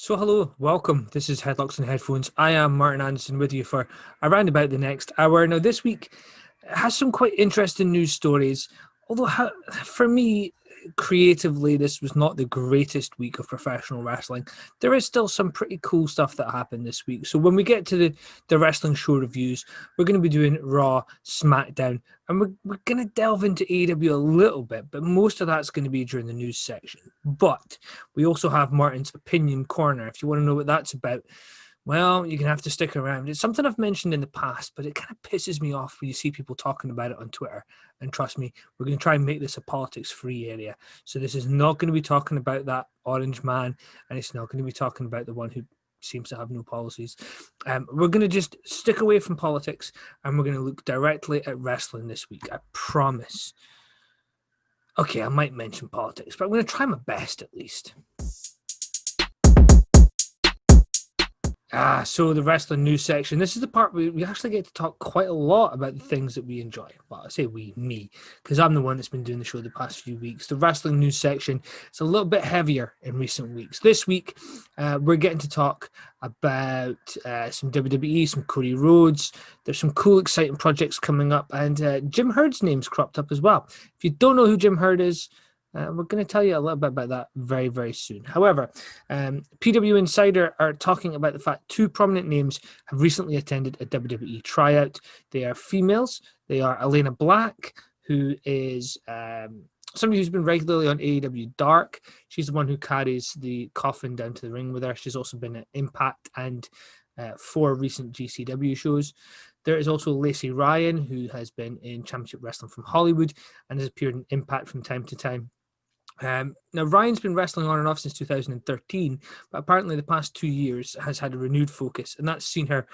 So hello, welcome. This is Headlocks and Headphones. I am Martin Anderson with you for around about the next hour. Now this week has some quite interesting news stories, although for me, creatively, this was not the greatest week of professional wrestling. There is still some pretty cool stuff that happened this week. So when we get to the wrestling show reviews, we're going to be doing Raw, SmackDown, and we're going to delve into AEW a little bit, but most of that's going to be during the news section. But we also have Martin's Opinion Corner. If you want to know what that's about, well, you're going to have to stick around. It's something I've mentioned in the past, but it kind of pisses me off when you see people talking about it on Twitter. And trust me, we're going to try and make this a politics-free area. So this is not going to be talking about that orange man, and it's not going to be talking about the one who seems to have no policies. We're going to just stick away from politics, and we're going to look directly at wrestling this week. I promise. Okay, I might mention politics, but I'm going to try my best at least. So the wrestling news section. This is the part where we actually get to talk quite a lot about the things that we enjoy. Well, I say me, because I'm the one that's been doing the show the past few weeks. The wrestling news section is a little bit heavier in recent weeks. This week, we're getting to talk about some WWE, some Cody Rhodes. There's some cool, exciting projects coming up, and Jim Herd's name's cropped up as well. If you don't know who Jim Herd is, we're going to tell you a little bit about that very, very soon. However, PW Insider are talking about the fact two prominent names have recently attended a WWE tryout. They are females. They are Elena Black, who is somebody who's been regularly on AEW Dark. She's the one who carries the coffin down to the ring with her. She's also been at Impact and 4 recent GCW shows. There is also Lacey Ryan, who has been in Championship Wrestling from Hollywood and has appeared in Impact from time to time. Now, Ryan's been wrestling on and off since 2013, but apparently the past 2 years has had a renewed focus, and that's seen her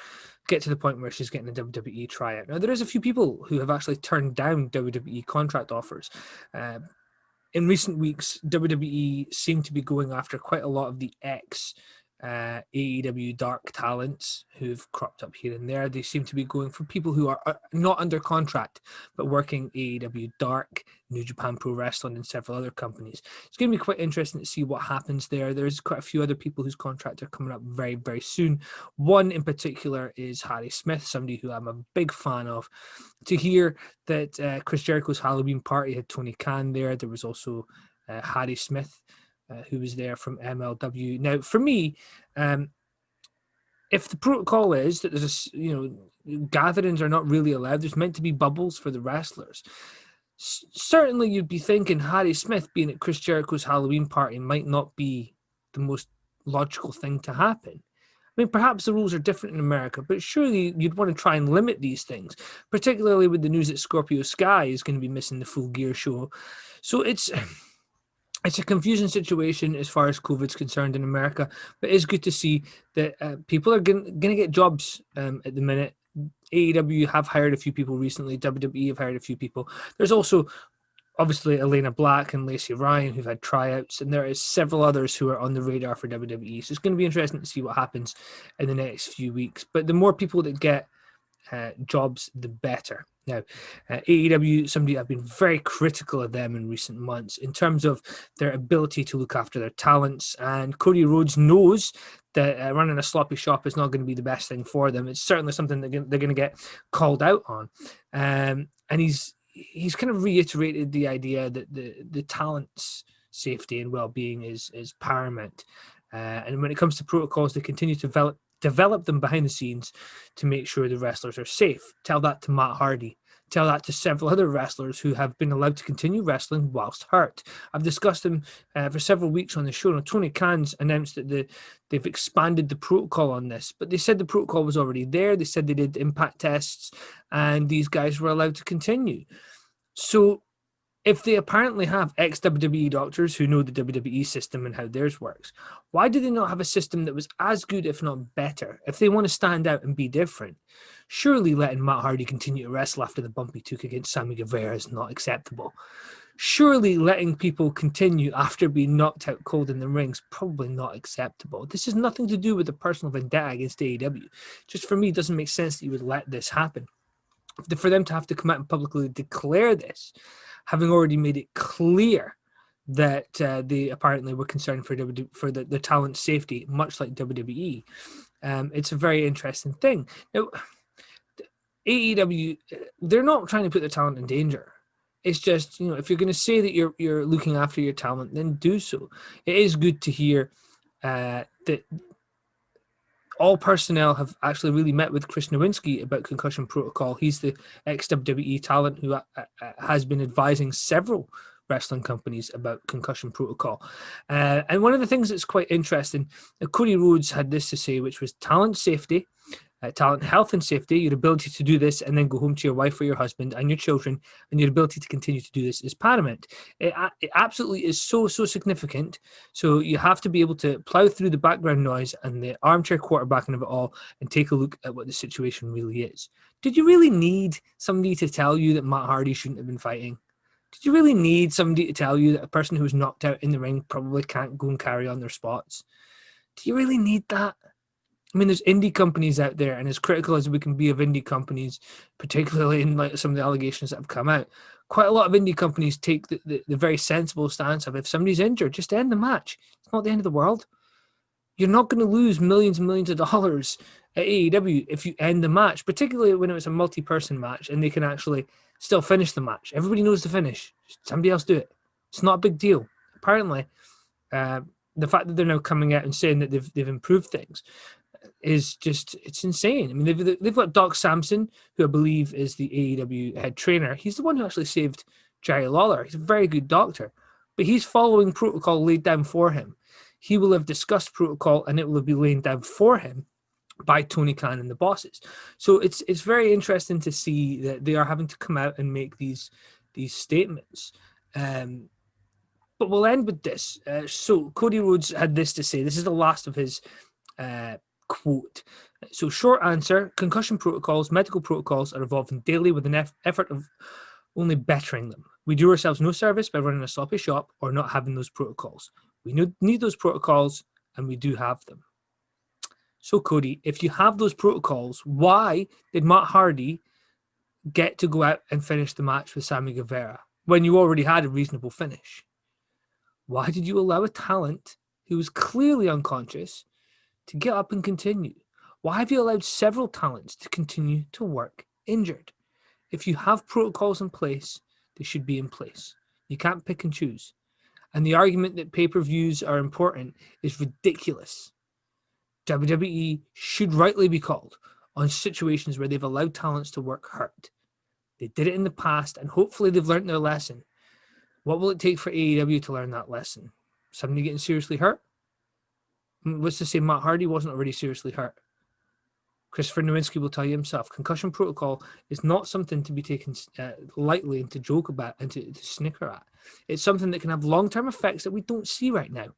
get to the point where she's getting a WWE tryout. Now, there is a few people who have actually turned down WWE contract offers. In recent weeks, WWE seemed to be going after quite a lot of the AEW Dark talents who've cropped up here and there. They seem to be going for people who are not under contract, but working AEW Dark, New Japan Pro Wrestling, and several other companies. It's going to be quite interesting to see what happens there. There's quite a few other people whose contracts are coming up very, very soon. One in particular is Harry Smith, somebody who I'm a big fan of. To hear that Chris Jericho's Halloween party had Tony Khan there, there was also Harry Smith, who was there from MLW. Now, for me, if the protocol is that there's gatherings are not really allowed, there's meant to be bubbles for the wrestlers. Certainly, you'd be thinking Harry Smith being at Chris Jericho's Halloween party might not be the most logical thing to happen. I mean, perhaps the rules are different in America, but surely you'd want to try and limit these things, particularly with the news that Scorpio Sky is going to be missing the Full Gear show. So it's a confusing situation as far as COVID's concerned in America, but it's good to see that people are going to get jobs at the minute. AEW have hired a few people recently. WWE have hired a few people. There's also obviously Elena Black and Lacey Ryan who've had tryouts, and there is several others who are on the radar for WWE. So it's going to be interesting to see what happens in the next few weeks. But the more people that get jobs, the better. Now, AEW, somebody I've been very critical of them in recent months in terms of their ability to look after their talents. And Cody Rhodes knows that running a sloppy shop is not going to be the best thing for them. It's certainly something that they're going to get called out on. And he's kind of reiterated the idea that the talent's safety and well-being is paramount. And when it comes to protocols, they continue to develop them behind the scenes to make sure the wrestlers are safe. Tell that to Matt Hardy. Tell that to several other wrestlers who have been allowed to continue wrestling whilst hurt. I've discussed them for several weeks on the show. Now, Tony Khan's announced that they've expanded the protocol on this, but they said the protocol was already there. They said they did impact tests, and these guys were allowed to continue. So if they apparently have ex-WWE doctors who know the WWE system and how theirs works, why do they not have a system that was as good, if not better? If they want to stand out and be different, surely letting Matt Hardy continue to wrestle after the bump he took against Sammy Guevara is not acceptable. Surely letting people continue after being knocked out cold in the ring is probably not acceptable. This has nothing to do with a personal vendetta against AEW. Just for me, it doesn't make sense that you would let this happen. For them to have to come out and publicly declare this, having already made it clear that they apparently were concerned for the talent safety, much like WWE. It's a very interesting thing. Now, AEW, they're not trying to put the talent in danger. It's just, if you're going to say that you're looking after your talent, then do so. It is good to hear that all personnel have actually really met with Chris Nowinski about concussion protocol. He's the ex-WWE talent who has been advising several wrestling companies about concussion protocol. And one of the things that's quite interesting, Cody Rhodes had this to say, which was talent safety, talent health and safety, your ability to do this and then go home to your wife or your husband and your children, and your ability to continue to do this is paramount. It absolutely is so significant. So you have to be able to plow through the background noise and the armchair quarterbacking of it all and take a look at what the situation really is. Did you really need somebody to tell you that Matt Hardy shouldn't have been fighting? Did you really need somebody to tell you that a person who was knocked out in the ring probably can't go and carry on their spots? Do you really need that? I mean, there's indie companies out there, and as critical as we can be of indie companies, particularly in like some of the allegations that have come out, quite a lot of indie companies take the very sensible stance of, if somebody's injured, just end the match. It's not the end of the world. You're not going to lose millions and millions of dollars at AEW if you end the match, particularly when it was a multi-person match and they can actually still finish the match. Everybody knows the finish. Somebody else do it. It's not a big deal. Apparently, the fact that they're now coming out and saying that they've improved things is just, it's insane. I mean, they've got Doc Samson, who I believe is the AEW head trainer. He's the one who actually saved Jerry Lawler. He's a very good doctor, but he's following protocol laid down for him. He will have discussed protocol and it will be laid down for him by Tony Khan and the bosses. So it's very interesting to see that they are having to come out and make these statements. But we'll end with this. So Cody Rhodes had this to say. This is the last of his quote. So short answer, concussion protocols, medical protocols are evolving daily with an effort of only bettering them. We do ourselves no service by running a sloppy shop or not having those protocols. We need those protocols, and we do have them. So Cody, if you have those protocols, why did Matt Hardy get to go out and finish the match with Sammy Guevara when you already had a reasonable finish? Why did you allow a talent who was clearly unconscious to get up and continue? Why have you allowed several talents to continue to work injured? If you have protocols in place, they should be in place. You can't pick and choose. And the argument that pay-per-views are important is ridiculous. WWE should rightly be called on situations where they've allowed talents to work hurt. They did it in the past, and hopefully they've learned their lesson. What will it take for AEW to learn that lesson? Somebody getting seriously hurt? What's to say Matt Hardy wasn't already seriously hurt? Christopher Nowinski will tell you himself, concussion protocol is not something to be taken lightly and to joke about and to snicker at. It's something that can have long-term effects that we don't see right now.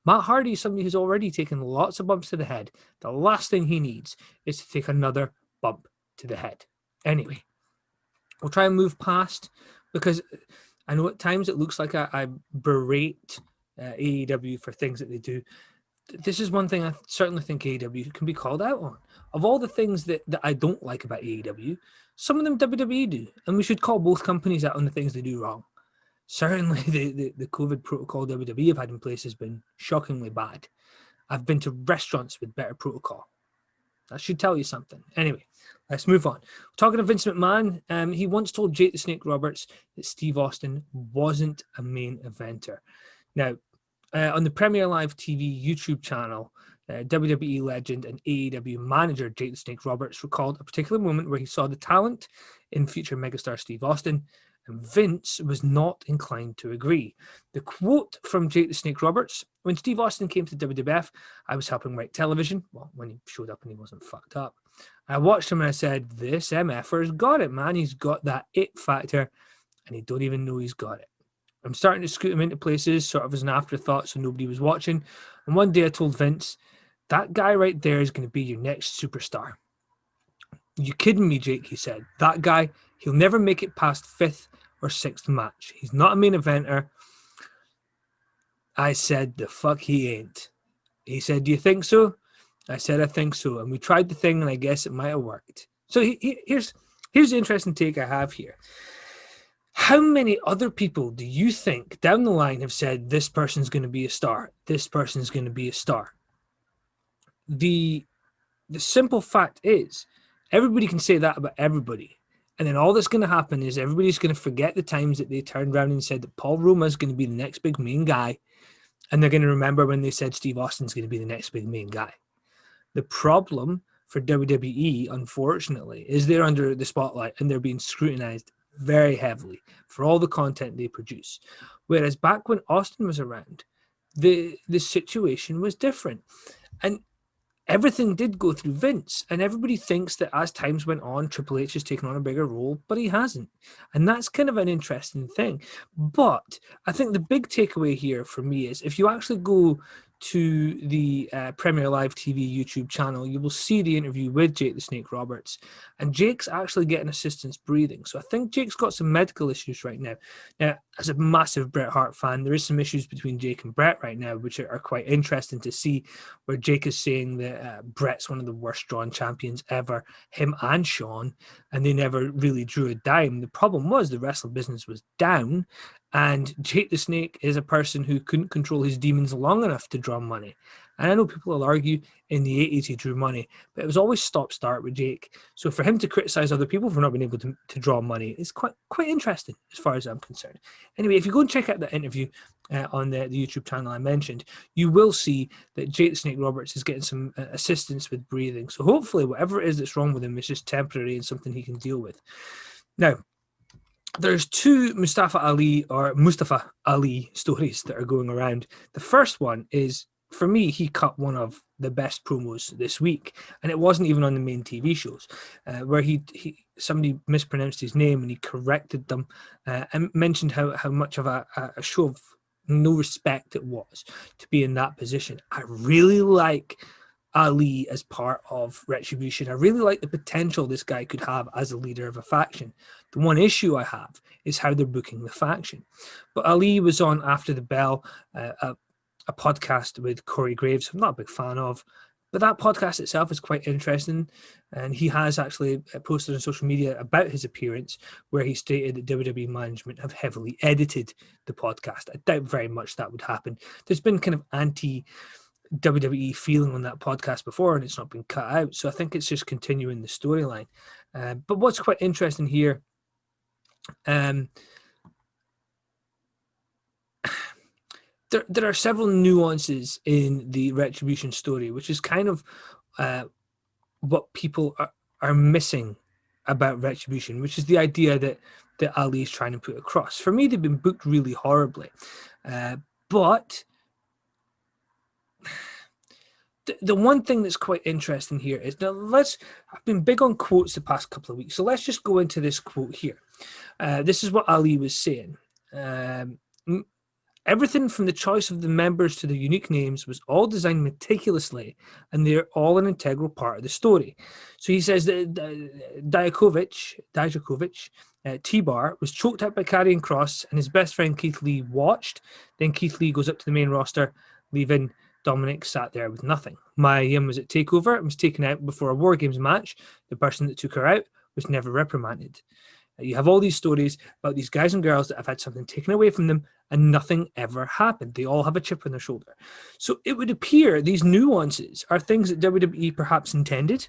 Matt Hardy is somebody who's already taken lots of bumps to the head. The last thing he needs is to take another bump to the head. Anyway, we'll try and move past, because I know at times it looks like I berate AEW for things that they do. This is one thing I certainly think AEW can be called out on. Of all the things that I don't like about AEW, some of them WWE do, and we should call both companies out on the things they do wrong. Certainly the COVID protocol WWE have had in place has been shockingly bad. I've been to restaurants with better protocol. That should tell you something. Anyway, let's move on. Talking to Vince McMahon, he once told Jake the Snake Roberts that Steve Austin wasn't a main eventer. Now, on the Premier Live TV YouTube channel, WWE legend and AEW manager Jake the Snake Roberts recalled a particular moment where he saw the talent in future megastar Steve Austin, and Vince was not inclined to agree. The quote from Jake the Snake Roberts: "When Steve Austin came to WWF, I was helping write television. Well, when he showed up and he wasn't fucked up. I watched him and I said, this MFer's got it, man. He's got that it factor, and he don't even know he's got it. I'm starting to scoot him into places sort of as an afterthought so nobody was watching. And one day I told Vince, that guy right there is going to be your next superstar. You kidding me, Jake," he said. "That guy, he'll never make it past 5th or 6th match. He's not a main eventer." I said, "The fuck he ain't." He said, "Do you think so?" I said, "I think so." And we tried the thing, and I guess it might have worked. So here's the interesting take I have here. How many other people do you think down the line have said this person's going to be a star? This person's going to be a star. The simple fact is, everybody can say that about everybody. And then all that's going to happen is everybody's going to forget the times that they turned around and said that Paul Roma is going to be the next big main guy. And they're going to remember when they said Steve Austin's going to be the next big main guy. The problem for WWE, unfortunately, is they're under the spotlight and they're being scrutinized very heavily for all the content they produce. Whereas back when Austin was around, the situation was different. And everything did go through Vince, and everybody thinks that as times went on, Triple H has taken on a bigger role, but he hasn't. And that's kind of an interesting thing. But I think the big takeaway here for me is if you actually go to the Premier Live TV YouTube channel, you will see the interview with Jake the Snake Roberts, and Jake's actually getting assistance breathing. So I think Jake's got some medical issues right now. Now, as a massive Bret Hart fan, there is some issues between Jake and Bret right now, which are quite interesting to see, where Jake is saying that Bret's one of the worst drawn champions ever, him and Shawn, and they never really drew a dime. The problem was the wrestling business was down, and Jake the Snake is a person who couldn't control his demons long enough to draw money. And I know people will argue in the 80s he drew money, but it was always stop-start with Jake. So for him to criticize other people for not being able to draw money is quite interesting as far as I'm concerned. Anyway, if you go and check out that interview on the YouTube channel I mentioned, you will see that Jake the Snake Roberts is getting some assistance with breathing. So hopefully whatever it is that's wrong with him is just temporary and something he can deal with. Now, there's two Mustafa Ali stories that are going around. The first one is, for me, he cut one of the best promos this week, and it wasn't even on the main TV shows, where somebody mispronounced his name and he corrected them and mentioned how much of a show of no respect it was to be in that position. I really like Ali as part of Retribution. I really like the potential this guy could have as a leader of a faction. The one issue I have is how they're booking the faction. But Ali was on After the Bell, a podcast with Corey Graves, I'm not a big fan of, but that podcast itself is quite interesting. And he has actually posted on social media about his appearance, where he stated that WWE management have heavily edited the podcast. I doubt very much that would happen. There's been kind of anti-WWE feeling on that podcast before, and it's not been cut out. So I think it's just continuing the storyline. But what's quite interesting here, there are several nuances in the Retribution story, which is kind of what people are missing about Retribution, which is the idea that Ali is trying to put across. For me, they've been booked really horribly. But the one thing that's quite interesting here is, now I've been big on quotes the past couple of weeks, so let's just go into this quote here. This is what Ali was saying. Everything from the choice of the members to their unique names was all designed meticulously, and they're all an integral part of the story. So he says that Dijakovic, T-Bar, was choked out by Karrion Kross, and his best friend Keith Lee watched. Then Keith Lee goes up to the main roster, leaving Dominic sat there with nothing. Mia Yim was at TakeOver and was taken out before a War Games match. The person that took her out was never reprimanded. You have all these stories about these guys and girls that have had something taken away from them and nothing ever happened. They all have a chip on their shoulder. So it would appear these nuances are things that WWE perhaps intended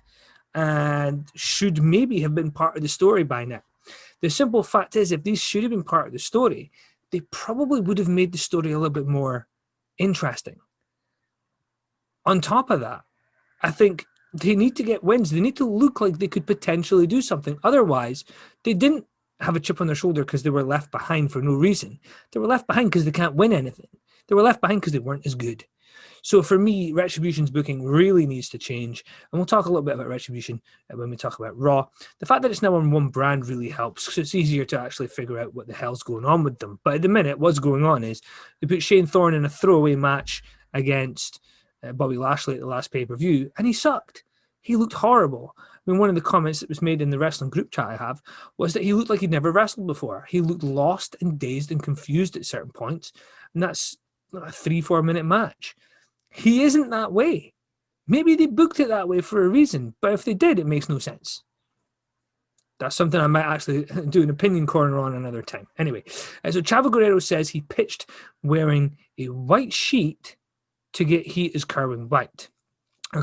and should maybe have been part of the story by now. The simple fact is, if these should have been part of the story, they probably would have made the story a little bit more interesting. On top of that, I think they need to get wins. They need to look like they could potentially do something. Otherwise, they didn't have a chip on their shoulder because they were left behind for no reason. They were left behind because they can't win anything. They were left behind because they weren't as good. So for me, Retribution's booking really needs to change. And we'll talk a little bit about Retribution when we talk about Raw. The fact that it's now on one brand really helps, because it's easier to actually figure out what the hell's going on with them. But at the minute, what's going on is they put Shane Thorne in a throwaway match against Bobby Lashley at the last pay-per-view, and he sucked. He looked horrible. I mean, one of the comments that was made in the wrestling group chat I have was that he looked like he'd never wrestled before. He looked lost and dazed and confused at certain points, and that's a 3-4 minute match. He isn't that way. Maybe they booked it that way for a reason, but if they did, it makes no sense. That's something I might actually do an opinion corner on another time. Anyway, so Chavo Guerrero says he pitched wearing a white sheet to get heat as Kerwin White.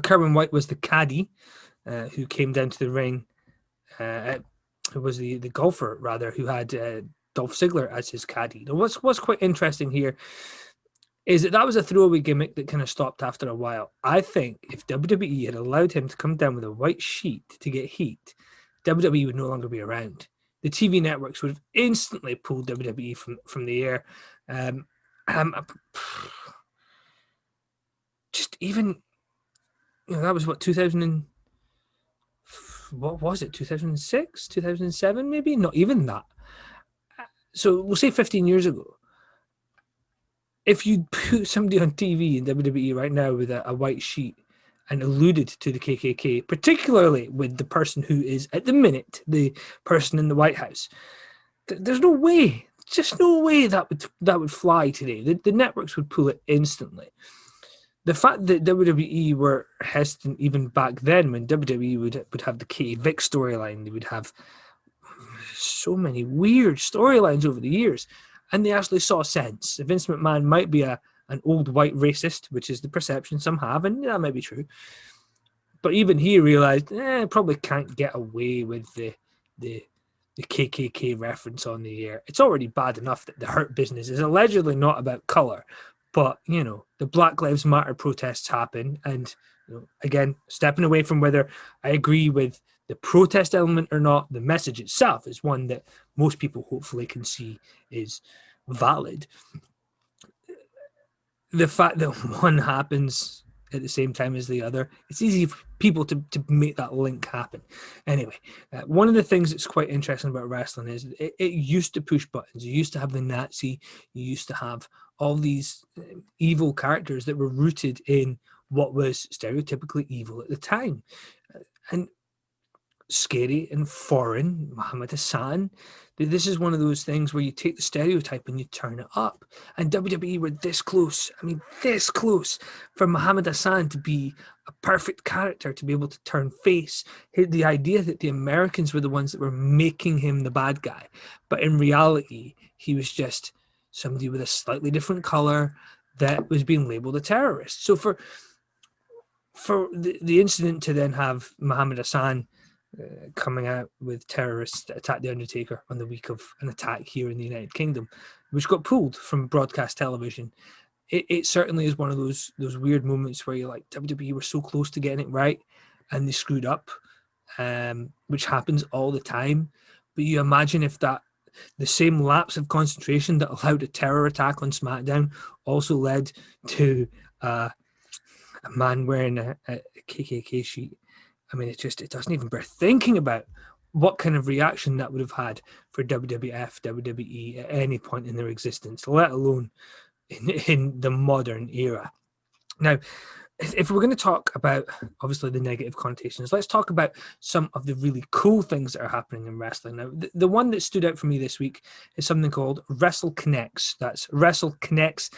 Kerwin White was the caddy who came down to the ring, who was the golfer, rather, who had Dolph Ziggler as his caddy. Now, what's quite interesting here is that was a throwaway gimmick that kind of stopped after a while. I think if WWE had allowed him to come down with a white sheet to get heat, WWE would no longer be around. The TV networks would have instantly pulled WWE from the air. Just even, that was what, 2000 what was it, 2006, 2007, maybe? Not even that. So we'll say 15 years ago. If you put somebody on TV in WWE right now with a white sheet and alluded to the KKK, particularly with the person who is at the minute the person in the White House, there's no way, just no way that would fly today. The networks would pull it instantly. The fact that WWE were hesitant even back then, when WWE would have the Katie Vick storyline, they would have so many weird storylines over the years, and they actually saw sense. Vince McMahon might be an old white racist, which is the perception some have, and that might be true. But even he realized, probably can't get away with the KKK reference on the air. It's already bad enough that the Hurt Business is allegedly not about color, but the Black Lives Matter protests happen, and again, stepping away from whether I agree with the protest element or not, the message itself is one that most people hopefully can see is valid. The fact that one happens at the same time as the other, it's easy for people to make that link happen. Anyway, one of the things that's quite interesting about wrestling is it used to push buttons. You used to have the Nazi, you used to have all these evil characters that were rooted in what was stereotypically evil at the time. And scary and foreign, Muhammad Hassan. This is one of those things where you take the stereotype and you turn it up. And WWE were this close. I mean, this close for Muhammad Hassan to be a perfect character, to be able to turn face. The idea that the Americans were the ones that were making him the bad guy. But in reality, he was just somebody with a slightly different color that was being labeled a terrorist. So for the incident to then have Muhammad Hassan coming out with terrorists that attacked The Undertaker on the week of an attack here in the United Kingdom, which got pulled from broadcast television. It certainly is one of those weird moments where you're like, WWE were so close to getting it right and they screwed up, which happens all the time. But you imagine if the same lapse of concentration that allowed a terror attack on SmackDown also led to a man wearing a KKK sheet. I mean, it doesn't even bear thinking about what kind of reaction that would have had for WWF, WWE at any point in their existence, let alone in the modern era. Now, if we're going to talk about, obviously, the negative connotations, let's talk about some of the really cool things that are happening in wrestling. Now, the one that stood out for me this week is something called WrestleConnex. That's WrestleConnex,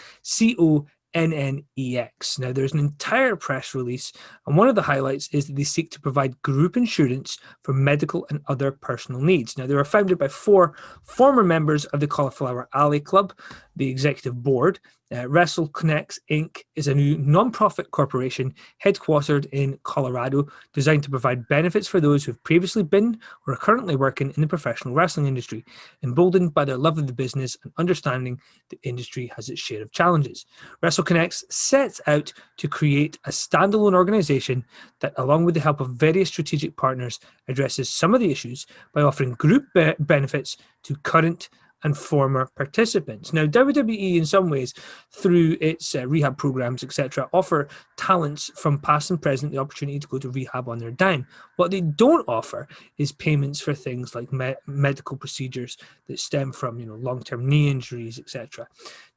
CONNEX. Now, there's an entire press release, and one of the highlights is that they seek to provide group insurance for medical and other personal needs. Now, they were founded by 4 former members of the Cauliflower Alley Club, the executive board. WrestleConnex Inc. is a new non-profit corporation headquartered in Colorado, designed to provide benefits for those who have previously been or are currently working in the professional wrestling industry, emboldened by their love of the business and understanding the industry has its share of challenges. WrestleConnex sets out to create a standalone organization that, along with the help of various strategic partners, addresses some of the issues by offering group benefits to current and former participants. Now, WWE, in some ways, through its rehab programs, etc., offer talents from past and present the opportunity to go to rehab on their dime. What they don't offer is payments for things like medical procedures that stem from, long-term knee injuries, etc.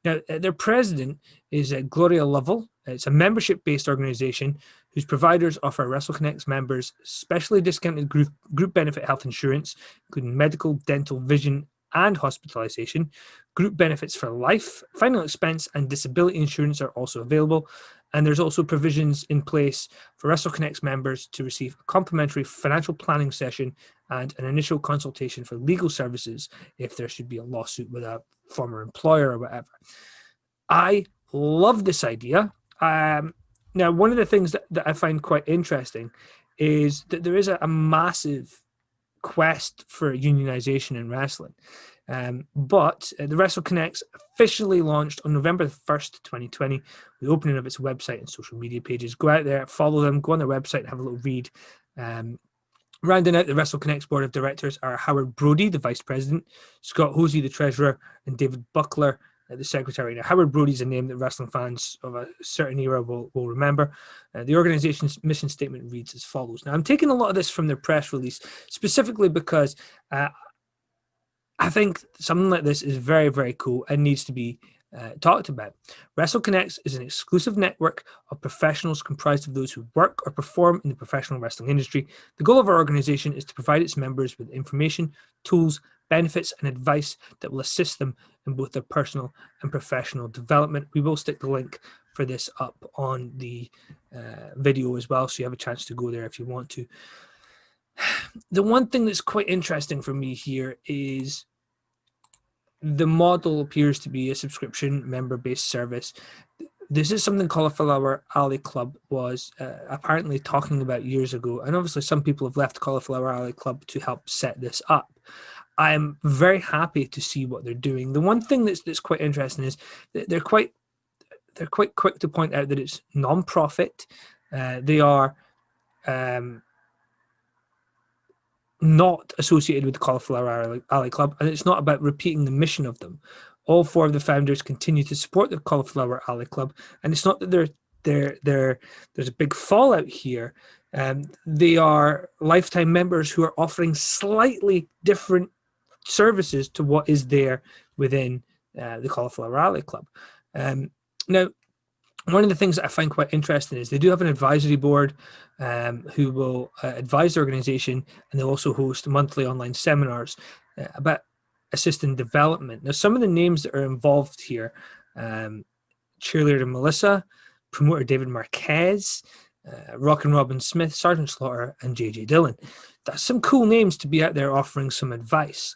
Now, their president is Gloria Lovell. It's a membership-based organization whose providers offer WrestleConnex members specially discounted group benefit health insurance, including medical, dental, vision, and hospitalization. Group benefits for life, final expense, and disability insurance are also available. And there's also provisions in place for WrestleConnex members to receive a complimentary financial planning session and an initial consultation for legal services if there should be a lawsuit with a former employer or whatever. I love this idea. Now, one of the things that I find quite interesting is that there is a massive quest for unionization in wrestling. But the WrestleConnex officially launched on November 1st, 2020, with the opening of its website and social media pages. Go out there, follow them, go on their website, have a little read. Rounding out the WrestleConnex board of directors are Howard Brody, the vice president, Scott Hosey, the treasurer, and David Buckler, the secretary. Now, Howard Brody is a name that wrestling fans of a certain era will remember. The organization's mission statement reads as follows. Now, I'm taking a lot of this from their press release, specifically because I think something like this is very, very cool and needs to be talked about. WrestleConnex is an exclusive network of professionals comprised of those who work or perform in the professional wrestling industry. The goal of our organization is to provide its members with information, tools, benefits, and advice that will assist them in both their personal and professional development. We will stick the link for this up on the video as well, so you have a chance to go there if you want to. The one thing that's quite interesting for me here is the model appears to be a subscription member-based service. This is something Cauliflower Alley Club was apparently talking about years ago, and obviously some people have left Cauliflower Alley Club to help set this up. I'm very happy to see what they're doing. The one thing that's quite interesting is that they're quite quick to point out that it's non-profit. They are not associated with the Cauliflower Alley Club, and it's not about repeating the mission of them. All four of the founders continue to support the Cauliflower Alley Club, and it's not that there's a big fallout here. They are lifetime members who are offering slightly different services to what is there within the Cauliflower Alley Club. Now, one of the things that I find quite interesting is they do have an advisory board who will advise the organization, and they'll also host monthly online seminars about assisting development. Now, some of the names that are involved here, cheerleader Melissa, promoter David Marquez, Rockin' Robin Smith, Sergeant Slaughter, and JJ Dillon. That's some cool names to be out there offering some advice.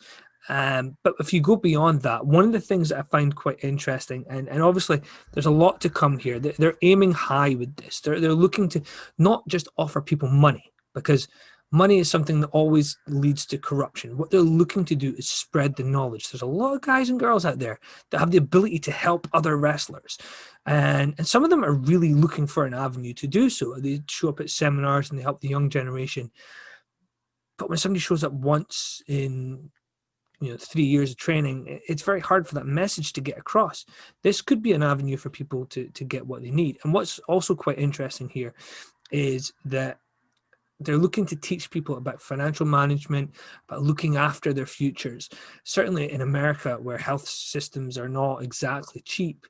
But if you go beyond that, one of the things that I find quite interesting, and obviously there's a lot to come here, they're aiming high with this. They're looking to not just offer people money, because money is something that always leads to corruption. What they're looking to do is spread the knowledge. There's a lot of guys and girls out there that have the ability to help other wrestlers. And some of them are really looking for an avenue to do so. They show up at seminars and they help the young generation. But when somebody shows up once in 3 years of training, it's very hard for that message to get across. This could be an avenue for people to get what they need. And what's also quite interesting here is that they're looking to teach people about financial management, about looking after their futures. Certainly in America, where health systems are not exactly cheap,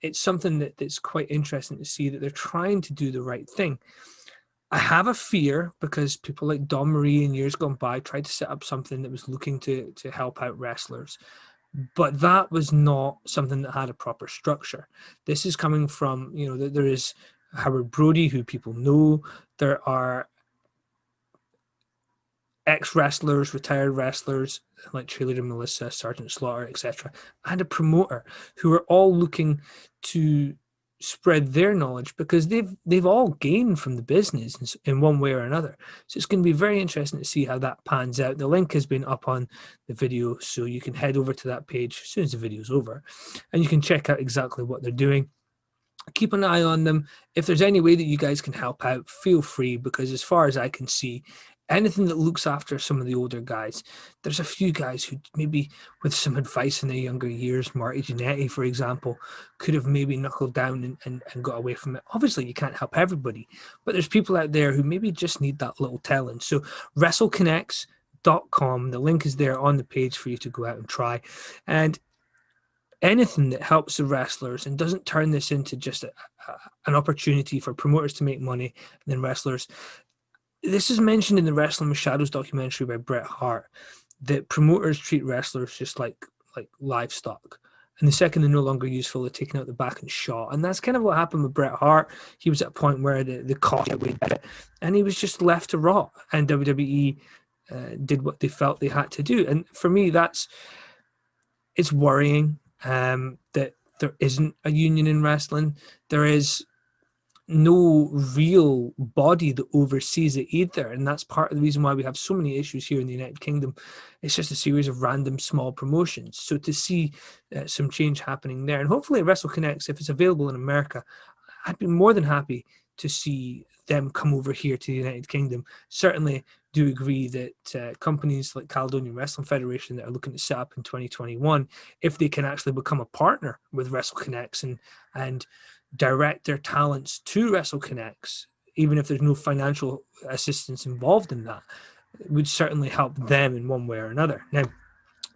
it's something that's quite interesting to see that they're trying to do the right thing. I have a fear because people like Don Marie in years gone by tried to set up something that was looking to help out wrestlers, but that was not something that had a proper structure. This is coming from, there is Howard Brody, who people know. There are ex-wrestlers, retired wrestlers like cheerleader Melissa, Sergeant Slaughter, etc., and a promoter who are all looking to spread their knowledge because they've all gained from the business in one way or another. So it's going to be very interesting to see how that pans out. The link has been up on the video, so you can head over to that page as soon as the video's over, and you can check out exactly what they're doing. Keep an eye on them. If there's any way that you guys can help out, feel free, because as far as I can see, anything that looks after some of the older guys, there's a few guys who maybe with some advice in their younger years, Marty Jannetty, for example, could have maybe knuckled down and got away from it. Obviously, you can't help everybody, but there's people out there who maybe just need that little telling. So WrestleConnex.com, the link is there on the page for you to go out and try. And anything that helps the wrestlers and doesn't turn this into just an opportunity for promoters to make money and then wrestlers. This is mentioned in the Wrestling with Shadows documentary by Bret Hart, that promoters treat wrestlers just like livestock. And the second they're no longer useful, they're taken out the back and shot. And that's kind of what happened with Bret Hart. He was at a point where the cost outweighed it, and he was just left to rot. And WWE did what they felt they had to do. And for me, it's worrying that there isn't a union in wrestling. There is no real body that oversees it either, and that's part of the reason why we have so many issues here in the United Kingdom. It's just a series of random small promotions. So to see some change happening there, and hopefully WrestleConnects, if it's available in America, I'd be more than happy to see them come over here to the United Kingdom. Certainly do agree that companies like Caledonian Wrestling Federation that are looking to set up in 2021, if they can actually become a partner with WrestleConnects and direct their talents to WrestleConnects, even if there's no financial assistance involved in that, it would certainly help them in one way or another. Now,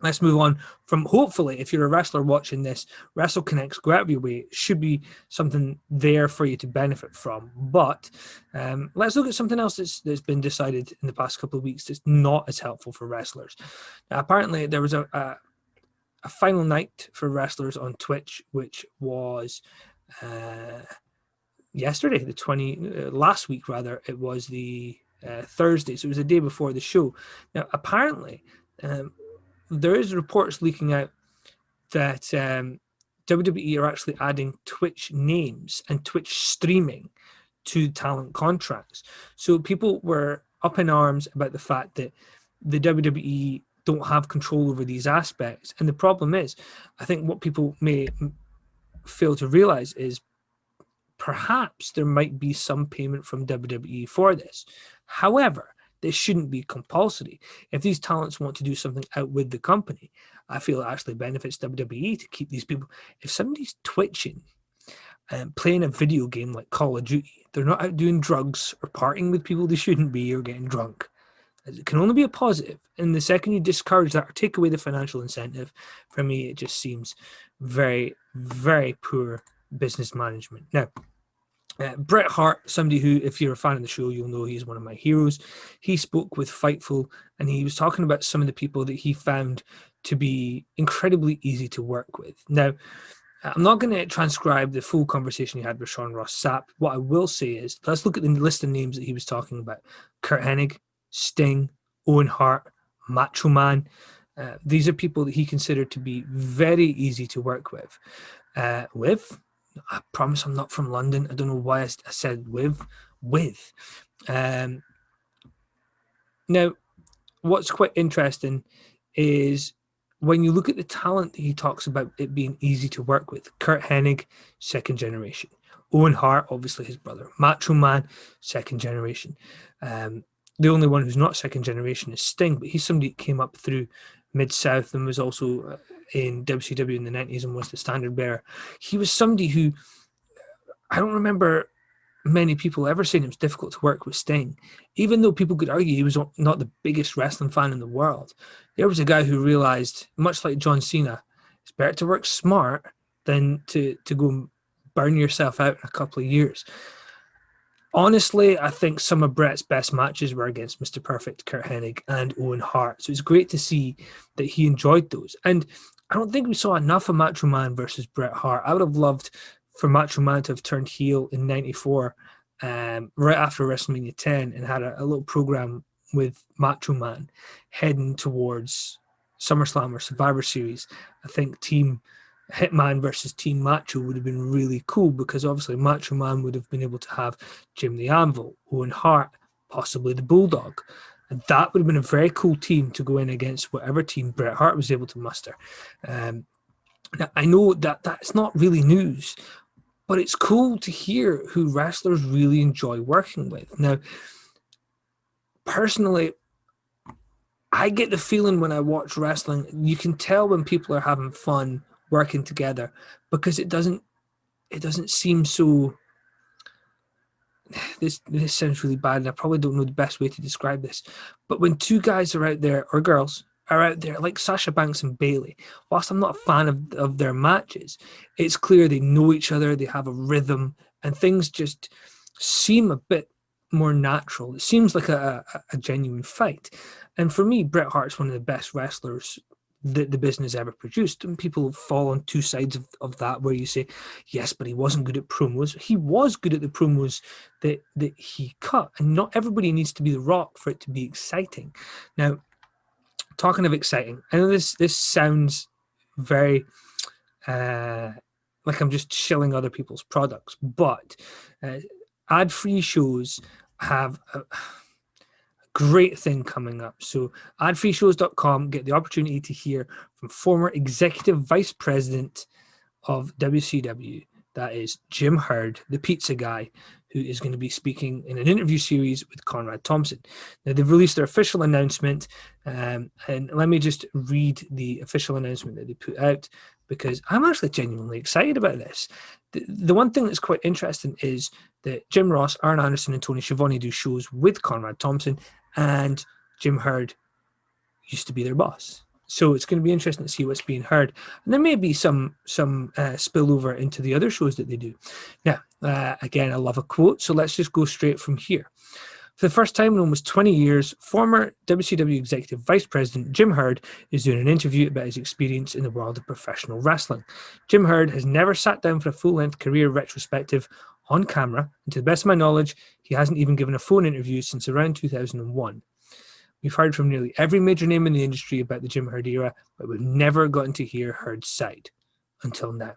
let's move on from, hopefully, if you're a wrestler watching this, WrestleConnects, go out of your way, should be something there for you to benefit from. But let's look at something else that's been decided in the past couple of weeks that's not as helpful for wrestlers. Now, apparently, there was a final night for wrestlers on Twitch, which was yesterday, last week rather. It was the Thursday, so it was the day before the show. Now, apparently, there is reports leaking out that WWE are actually adding Twitch names and Twitch streaming to talent contracts. So people were up in arms about the fact that the WWE don't have control over these aspects. And the problem is, I think what people may fail to realize is perhaps there might be some payment from WWE for this. However, this shouldn't be compulsory. If these talents want to do something out with the company, I feel it actually benefits WWE to keep these people. If somebody's twitching and playing a video game like Call of Duty, they're not out doing drugs or partying with people they shouldn't be or getting drunk. It can only be a positive. And the second you discourage that or take away the financial incentive, for me, it just seems very, very poor business management. Now, Bret Hart, somebody who, if you're a fan of the show, you'll know he's one of my heroes. He spoke with Fightful, and he was talking about some of the people that he found to be incredibly easy to work with. Now, I'm not going to transcribe the full conversation he had with Sean Ross Sapp. What I will say is, let's look at the list of names that he was talking about. Curt Hennig, Sting, Owen Hart, Macho Man. These are people that he considered to be very easy to work with. I promise I'm not from London. I don't know why I said with. Now, what's quite interesting is when you look at the talent that he talks about it being easy to work with. Curt Hennig, second generation. Owen Hart, obviously his brother. Macho Man, second generation. The only one who's not second generation is Sting, but he's somebody that came up through Mid-South and was also in WCW in the 90s and was the standard bearer. He was somebody who, I don't remember many people ever saying it was difficult to work with Sting, even though people could argue he was not the biggest wrestling fan in the world. There was a guy who realized, much like John Cena, it's better to work smart than to go and burn yourself out in a couple of years. Honestly, I think some of Bret's best matches were against Mr. Perfect, Curt Hennig, and Owen Hart. So it's great to see that he enjoyed those. And I don't think we saw enough of Macho Man versus Bret Hart. I would have loved for Macho Man to have turned heel in '94, right after WrestleMania 10, and had a little program with Macho Man heading towards SummerSlam or Survivor Series. I think Team Hitman versus Team Macho would have been really cool, because obviously Macho Man would have been able to have Jim the Anvil, Owen Hart, possibly the Bulldog. And that would have been a very cool team to go in against whatever team Bret Hart was able to muster. Now, I know that that's not really news, but it's cool to hear who wrestlers really enjoy working with. Now, personally, I get the feeling when I watch wrestling, you can tell when people are having fun working together, because it doesn't seem so. This sounds really bad, and I probably don't know the best way to describe this, but when two guys are out there, or girls are out there, like Sasha Banks and Bayley, whilst I'm not a fan of their matches, it's clear they know each other, they have a rhythm, and things just seem a bit more natural. It seems like a genuine fight. And for me, Bret Hart's one of the best wrestlers that the business ever produced. And people fall on two sides of that, where you say, yes, but he wasn't good at promos. He was good at the promos that he cut, and not everybody needs to be The Rock for it to be exciting. Now, talking of exciting, I know this sounds very like I'm just shilling other people's products, but ad-free shows have a great thing coming up. So adfreeshows.com get the opportunity to hear from former executive vice president of WCW, that is Jim Herd, the pizza guy, who is going to be speaking in an interview series with Conrad Thompson. Now, they've released their official announcement, and let me just read the official announcement that they put out, because I'm actually genuinely excited about this. The one thing that's quite interesting is that Jim Ross, Arn Anderson, and Tony Schiavone do shows with Conrad Thompson, and Jim Herd used to be their boss. So it's going to be interesting to see what's being heard. And there may be some spillover into the other shows that they do. Now, again, I love a quote, so let's just go straight from here. For the first time in almost 20 years, former WCW Executive Vice President Jim Herd is doing an interview about his experience in the world of professional wrestling. Jim Herd has never sat down for a full-length career retrospective on camera, and to the best of my knowledge, he hasn't even given a phone interview since around 2001. We've heard from nearly every major name in the industry about the Jim Herd era, but we've never gotten to hear Herd's side until now.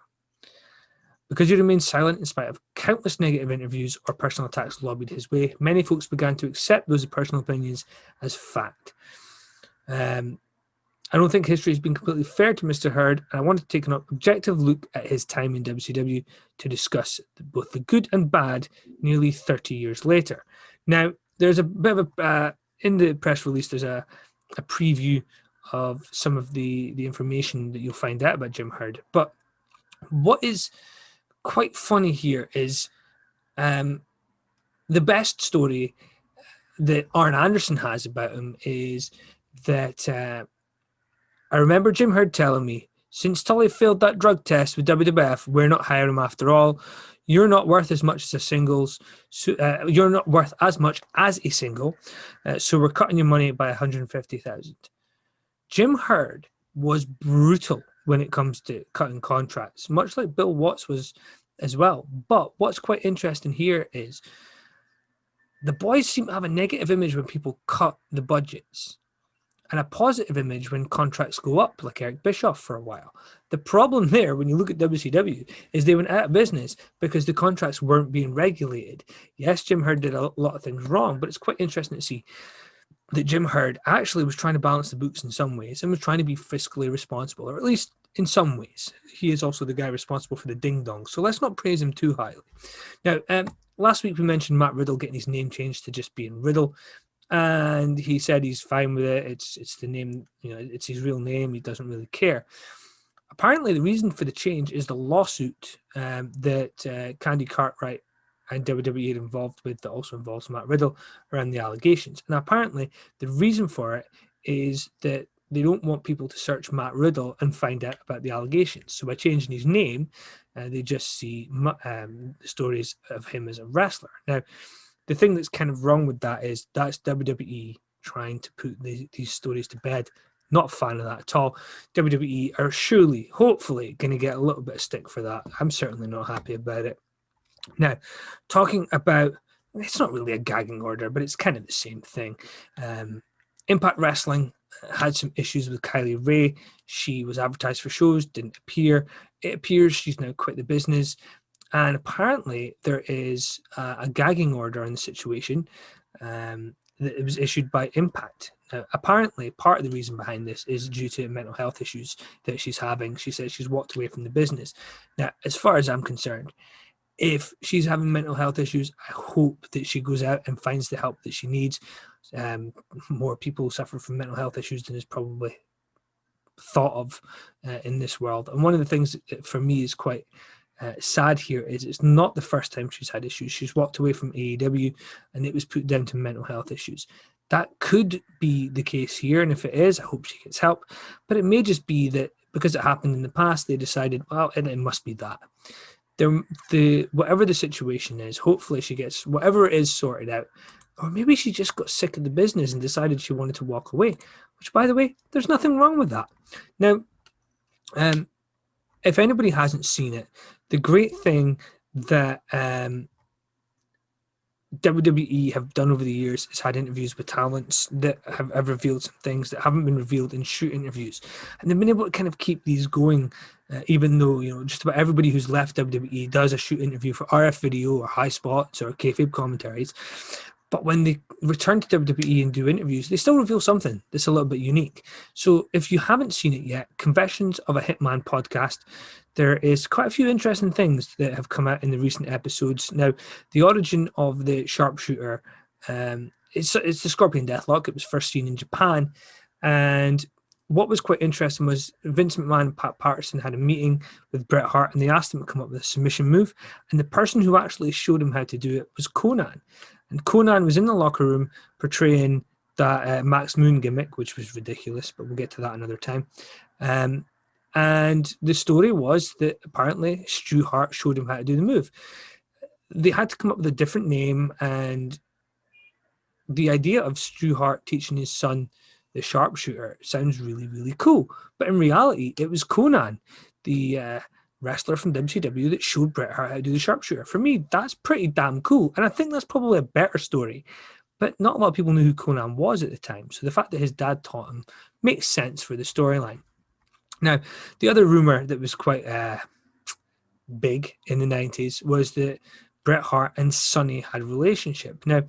Because he remained silent in spite of countless negative interviews or personal attacks lobbied his way, many folks began to accept those personal opinions as fact. I don't think history has been completely fair to Mr. Herd, and I want to take an objective look at his time in WCW to discuss both the good and bad nearly 30 years later. Now, there's a bit of a... in the press release, there's a preview of some of the information that you'll find out about Jim Herd. But what is quite funny here is the best story that Arn Anderson has about him is that I remember Jim Herd telling me, since Tully failed that drug test with WWF, we're not hiring him after all. You're not worth as much as a singles. So, you're not worth as much as a single. So we're cutting your money by $150,000. Jim Herd was brutal when it comes to cutting contracts, much like Bill Watts was as well. But what's quite interesting here is the boys seem to have a negative image when people cut the budgets, and a positive image when contracts go up, like Eric Bischoff for a while. The problem there, when you look at WCW, is they went out of business because the contracts weren't being regulated. Yes, Jim Herd did a lot of things wrong, but it's quite interesting to see that Jim Herd actually was trying to balance the books in some ways and was trying to be fiscally responsible, or at least in some ways. He is also the guy responsible for the Ding Dong, so let's not praise him too highly. Now, last week we mentioned Matt Riddle getting his name changed to just being Riddle. And he said he's fine with it. It's the name, it's his real name. He doesn't really care. Apparently, the reason for the change is the lawsuit that Candy Cartwright and WWE are involved with, that also involves Matt Riddle, around the allegations. And apparently, the reason for it is that they don't want people to search Matt Riddle and find out about the allegations. So by changing his name, they just see the stories of him as a wrestler. Now, the thing that's kind of wrong with that is that's WWE trying to put these stories to bed. Not a fan of that at all. WWE are surely, hopefully, going to get a little bit of stick for that. I'm certainly not happy about it. Now, talking about, it's not really a gagging order, but it's kind of the same thing. Impact Wrestling had some issues with Kylie Ray. She was advertised for shows, didn't appear. It appears she's now quit the business. And apparently there is a gagging order in the situation that it was issued by Impact. Now, apparently, part of the reason behind this is due to mental health issues that she's having. She says she's walked away from the business. Now, as far as I'm concerned, if she's having mental health issues, I hope that she goes out and finds the help that she needs. More people suffer from mental health issues than is probably thought of in this world. And one of the things that for me is quite sad here is it's not the first time she's had issues. She's walked away from AEW and it was put down to mental health issues. That could be the case here, and if it is, I hope she gets help. But it may just be that because it happened in the past, they decided, well, it must be that. Whatever the situation is, hopefully she gets whatever it is sorted out. Or maybe she just got sick of the business and decided she wanted to walk away, which, by the way, there's nothing wrong with that. Now, if anybody hasn't seen it, the great thing that WWE have done over the years is had interviews with talents that have revealed some things that haven't been revealed in shoot interviews, and they've been able to kind of keep these going, even though just about everybody who's left WWE does a shoot interview for RF Video or High Spots or kayfabe commentaries. But when they return to WWE and do interviews, they still reveal something that's a little bit unique. So if you haven't seen it yet, Confessions of a Hitman podcast, there is quite a few interesting things that have come out in the recent episodes. Now, the origin of the sharpshooter, it's the Scorpion Deathlock. It was first seen in Japan. And what was quite interesting was Vince McMahon and Pat Patterson had a meeting with Bret Hart, and they asked him to come up with a submission move. And the person who actually showed him how to do it was Conan. And Conan was in the locker room portraying that Max Moon gimmick, which was ridiculous, but we'll get to that another time. And the story was that apparently Stu Hart showed him how to do the move. They had to come up with a different name, and the idea of Stu Hart teaching his son the sharpshooter sounds really, really cool. But in reality, it was Conan, the wrestler from WCW, that showed Bret Hart how to do the sharpshooter. For me, that's pretty damn cool. And I think that's probably a better story. But not a lot of people knew who Conan was at the time. So the fact that his dad taught him makes sense for the storyline. Now, the other rumor that was quite big in the 90s was that Bret Hart and Sonny had a relationship. Now,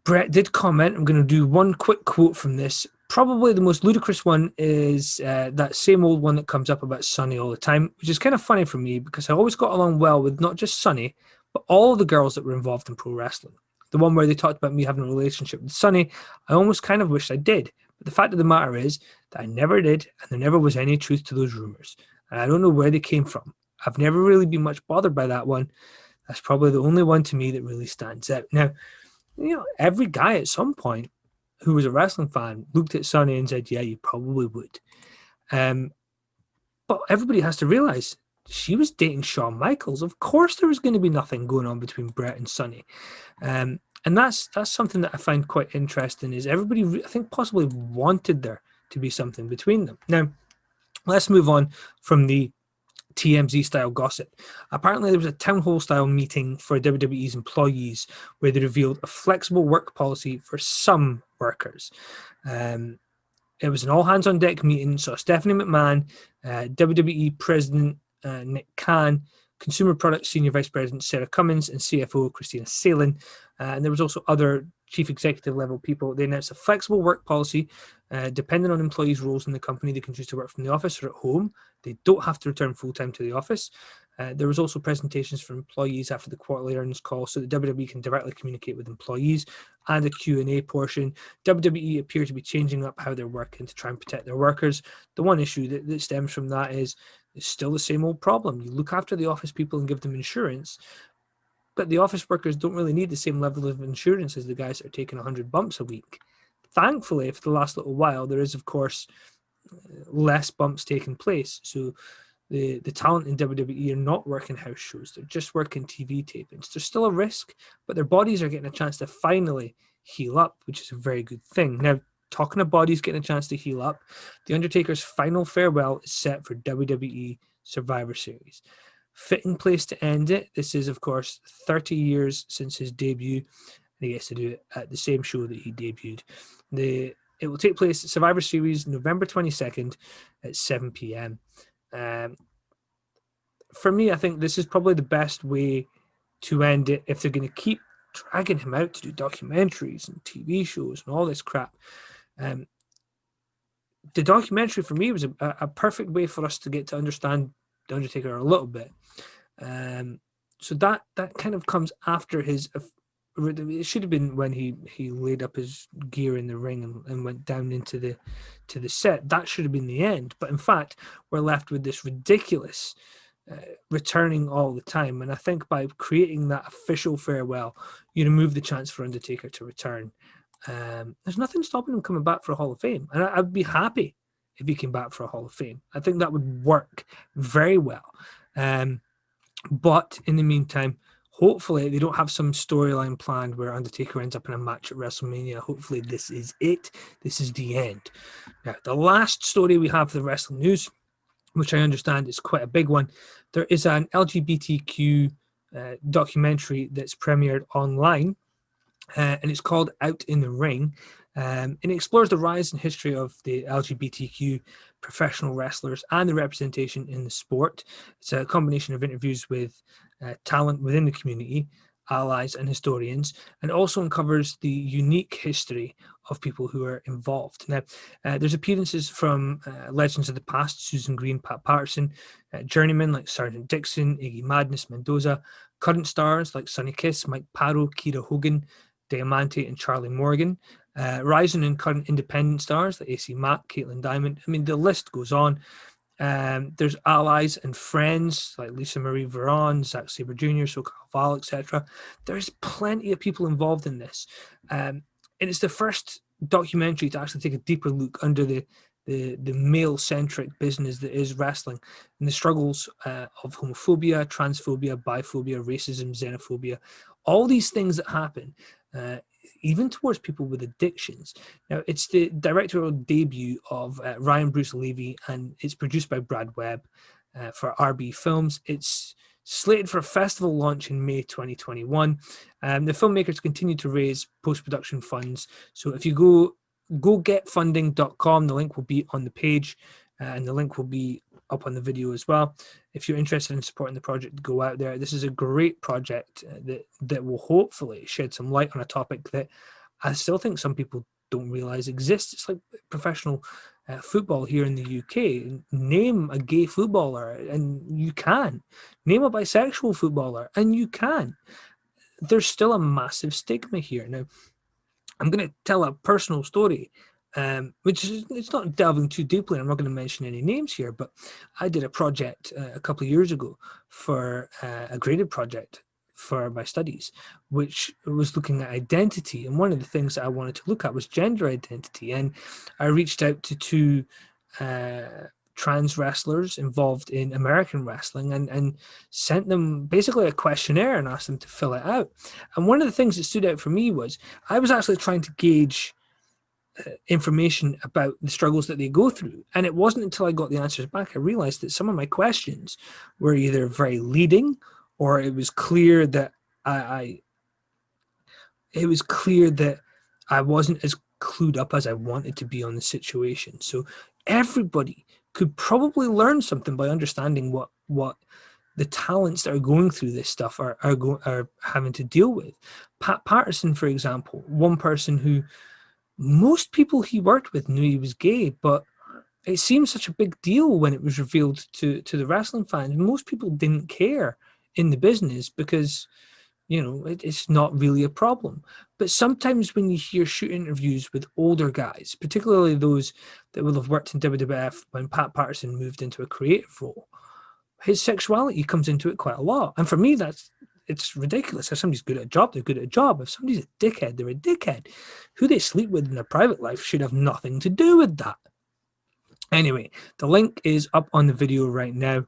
Bret did comment. I'm going to do one quick quote from this. Probably the most ludicrous one is that same old one that comes up about Sonny all the time, which is kind of funny for me because I always got along well with not just Sonny, but all of the girls that were involved in pro wrestling. The one where they talked about me having a relationship with Sonny, I almost kind of wished I did. But the fact of the matter is that I never did, and there never was any truth to those rumors. And I don't know where they came from. I've never really been much bothered by that one. That's probably the only one to me that really stands out. Now, every guy at some point who was a wrestling fan looked at Sonny and said, yeah, you probably would. But everybody has to realize she was dating Shawn Michaels. Of course there was going to be nothing going on between Bret and Sonny. And that's something that I find quite interesting is everybody, I think, possibly wanted there to be something between them. Now, let's move on from the TMZ style gossip. Apparently there was a town hall style meeting for WWE's employees where they revealed a flexible work policy for some workers. It was an all hands on deck meeting. So Stephanie McMahon, WWE President Nick Khan, Consumer Products Senior Vice President Sarah Cummins, and CFO Christina Salen. And there was also other chief executive level people. They announced a flexible work policy. Depending on employees' roles in the company, they can choose to work from the office or at home. They don't have to return full-time to the office. There was also presentations for employees after the quarterly earnings call so that WWE can directly communicate with employees, and a Q&A portion. WWE appear to be changing up how they're working to try and protect their workers. The one issue that stems from that is it's still the same old problem. You look after the office people and give them insurance, but the office workers don't really need the same level of insurance as the guys that are taking 100 bumps a week. Thankfully, for the last little while, there is, of course, less bumps taking place. So the talent in WWE are not working house shows. They're just working TV tapings. There's still a risk, but their bodies are getting a chance to finally heal up, which is a very good thing. Now, talking of bodies getting a chance to heal up, The Undertaker's final farewell is set for WWE Survivor Series. Fitting place to end it. This is, of course, 30 years since his debut, and he gets to do it at the same show that he debuted. It will take place at Survivor Series November 22nd at 7 p.m. For me, I think this is probably the best way to end it if they're going to keep dragging him out to do documentaries and TV shows and all this crap. The documentary for me was a perfect way for us to get to understand The Undertaker a little bit. So that kind of comes after his. It should have been when he laid up his gear in the ring and went down into the set. That should have been the end. But in fact, we're left with this ridiculous returning all the time. And I think by creating that official farewell, you remove the chance for Undertaker to return. There's nothing stopping him coming back for a Hall of Fame. And I'd be happy if he came back for a Hall of Fame. I think that would work very well. But in the meantime, Hopefully, they don't have some storyline planned where Undertaker ends up in a match at WrestleMania. Hopefully, this is it. This is the end. Now, the last story we have for the wrestling news, which I understand is quite a big one, there is an LGBTQ documentary that's premiered online, and it's called Out in the Ring. And it explores the rise and history of the LGBTQ professional wrestlers and the representation in the sport. It's a combination of interviews with talent within the community, allies, and historians, and also uncovers the unique history of people who are involved. Now, there's appearances from legends of the past, Susan Green, Pat Patterson, journeymen like Sergeant Dixon, Iggy Madness, Mendoza, current stars like Sonny Kiss, Mike Paro, Kira Hogan, Diamante, and Charlie Morgan, rising and current independent stars like AC Mack, Caitlin Diamond. I mean, the list goes on. There's allies and friends like Lisa Marie Varon, Zack Sabre Jr., SoCal Val, etc. There's plenty of people involved in this. And it's the first documentary to actually take a deeper look under the male-centric business that is wrestling and the struggles of homophobia, transphobia, biphobia, racism, xenophobia, all these things that happen, even towards people with addictions. Now, it's the directorial debut of Ryan Bruce Levy, and it's produced by Brad Webb for RB Films. It's slated for a festival launch in May 2021. The filmmakers continue to raise post-production funds. So if you go getfunding.com, the link will be on the page, and the link will be up on the video as well. If you're interested in supporting the project, go out there. This is a great project that will hopefully shed some light on a topic that I still think some people don't realize exists. It's like professional football here in the UK. Name a gay footballer and you can. Name a bisexual footballer and you can. There's still a massive stigma here. Now, I'm going to tell a personal story, which is, it's not delving too deeply. I'm not going to mention any names here, but I did a project a couple of years ago for a graded project for my studies, which was looking at identity. And one of the things that I wanted to look at was gender identity. And I reached out to two trans wrestlers involved in American wrestling and sent them basically a questionnaire and asked them to fill it out. And one of the things that stood out for me was I was actually trying to gauge information about the struggles that they go through. And it wasn't until I got the answers back I realized that some of my questions were either very leading, or it was clear that I wasn't as clued up as I wanted to be on the situation. So everybody could probably learn something by understanding what the talents that are going through this stuff are having to deal with. Pat Patterson, for example, one person who most people he worked with knew he was gay, but it seemed such a big deal when it was revealed to the wrestling fans. Most people didn't care in the business because, you know, it's not really a problem. But sometimes when you hear shoot interviews with older guys, particularly those that will have worked in WWF when Pat Patterson moved into a creative role, his sexuality comes into it quite a lot. And for me, it's ridiculous. If somebody's good at a job, they're good at a job. If somebody's a dickhead, they're a dickhead. Who they sleep with in their private life should have nothing to do with that. Anyway, the link is up on the video right now.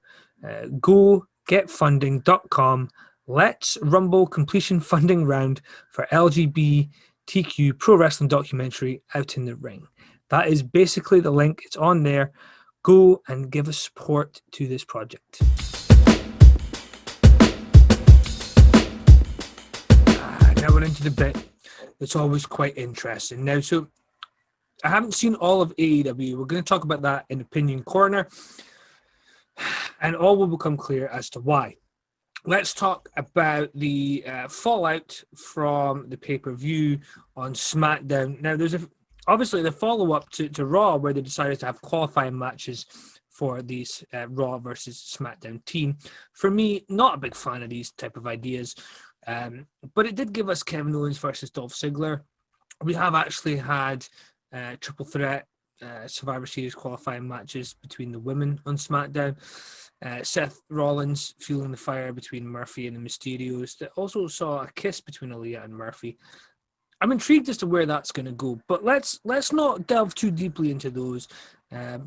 Go getfunding.com. Let's rumble completion funding round for LGBTQ pro wrestling documentary Out in the Ring. That is basically the link. It's on there. Go and give us support to this project. Now we're into the bit that's always quite interesting. Now, so I haven't seen all of AEW. We're going to talk about that in Opinion Corner, and all will become clear as to why. Let's talk about the fallout from the pay-per-view on SmackDown. Now, there's obviously the follow-up to Raw, where they decided to have qualifying matches for these Raw versus SmackDown team. For me, not a big fan of these type of ideas, but it did give us Kevin Owens versus Dolph Ziggler. We have actually had triple threat Survivor Series qualifying matches between the women on SmackDown. Seth Rollins fueling the fire between Murphy and the Mysterios. That also saw a kiss between Aaliyah and Murphy. I'm intrigued as to where that's going to go, but let's not delve too deeply into those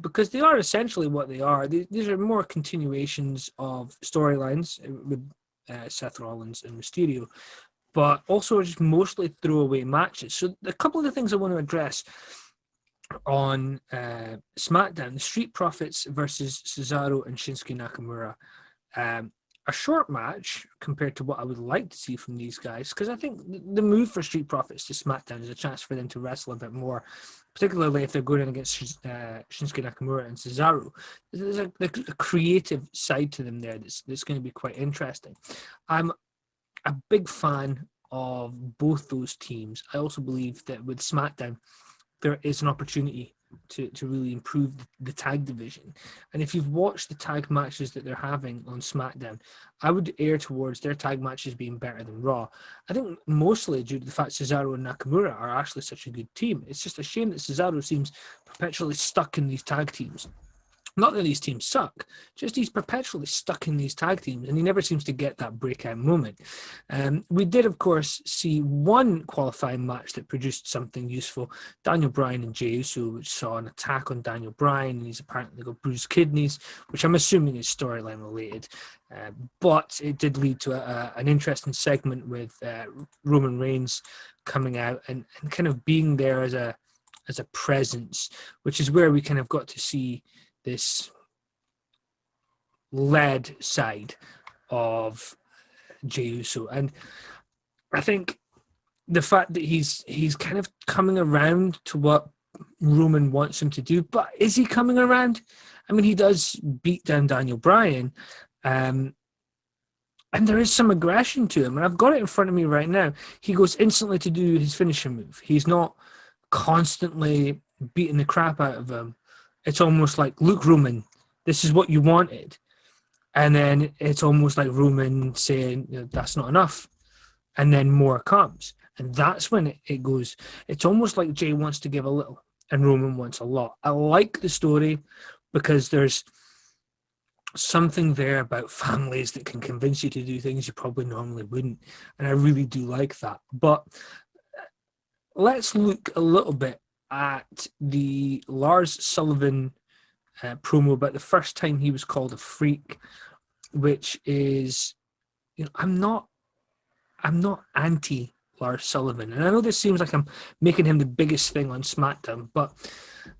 because they are essentially what they are. These are more continuations of storylines with Seth Rollins and Mysterio, but also just mostly throwaway matches. So a couple of the things I want to address on SmackDown: the Street Profits versus Cesaro and Shinsuke Nakamura. A short match compared to what I would like to see from these guys, because I think the move for Street Profits to SmackDown is a chance for them to wrestle a bit more, particularly if they're going in against Shinsuke Nakamura and Cesaro. There's a creative side to them there that's going to be quite interesting. I'm a big fan of both those teams. I also believe that with SmackDown, there is an opportunity to really improve the tag division. And if you've watched the tag matches that they're having on SmackDown, I would err towards their tag matches being better than Raw. I think mostly due to the fact Cesaro and Nakamura are actually such a good team. It's just a shame that Cesaro seems perpetually stuck in these tag teams. Not that these teams suck, just he's perpetually stuck in these tag teams and he never seems to get that breakout moment. We did, of course, see one qualifying match that produced something useful. Daniel Bryan and Jey Uso, which saw an attack on Daniel Bryan, and he's apparently got bruised kidneys, which I'm assuming is storyline related. But it did lead to an interesting segment with Roman Reigns coming out and kind of being there as a presence, which is where we kind of got to see this led side of Jey Uso. And I think the fact that he's kind of coming around to what Roman wants him to do, but is he coming around? I mean, he does beat down Daniel Bryan, and there is some aggression to him, and I've got it in front of me right now. He goes instantly to do his finishing move. He's not constantly beating the crap out of him. It's almost like, look, Roman, this is what you wanted. And then it's almost like Roman saying, that's not enough. And then more comes. And that's when it goes. It's almost like Jey wants to give a little and Roman wants a lot. I like the story because there's something there about families that can convince you to do things you probably normally wouldn't. And I really do like that. But let's look a little bit at the Lars Sullivan promo about the first time he was called a freak, which is, I'm not anti Lars Sullivan, and I know this seems like I'm making him the biggest thing on SmackDown, but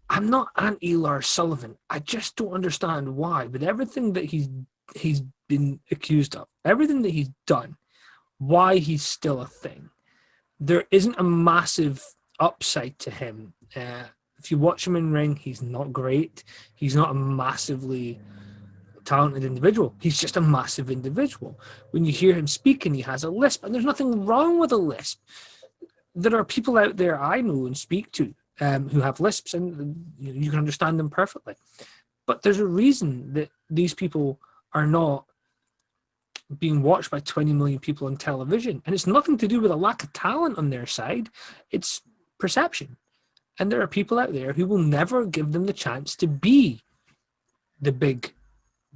I'm not anti Lars Sullivan. I just don't understand why, with everything that he's been accused of, everything that he's done, why he's still a thing. There isn't a massive upside to him. If you watch him in ring, he's not great. He's not a massively talented individual. He's just a massive individual. When you hear him speaking, he has a lisp, and there's nothing wrong with a lisp. There are people out there I know and speak to who have lisps, and you can understand them perfectly. But there's a reason that these people are not being watched by 20 million people on television, and it's nothing to do with a lack of talent on their side. It's perception. And there are people out there who will never give them the chance to be the big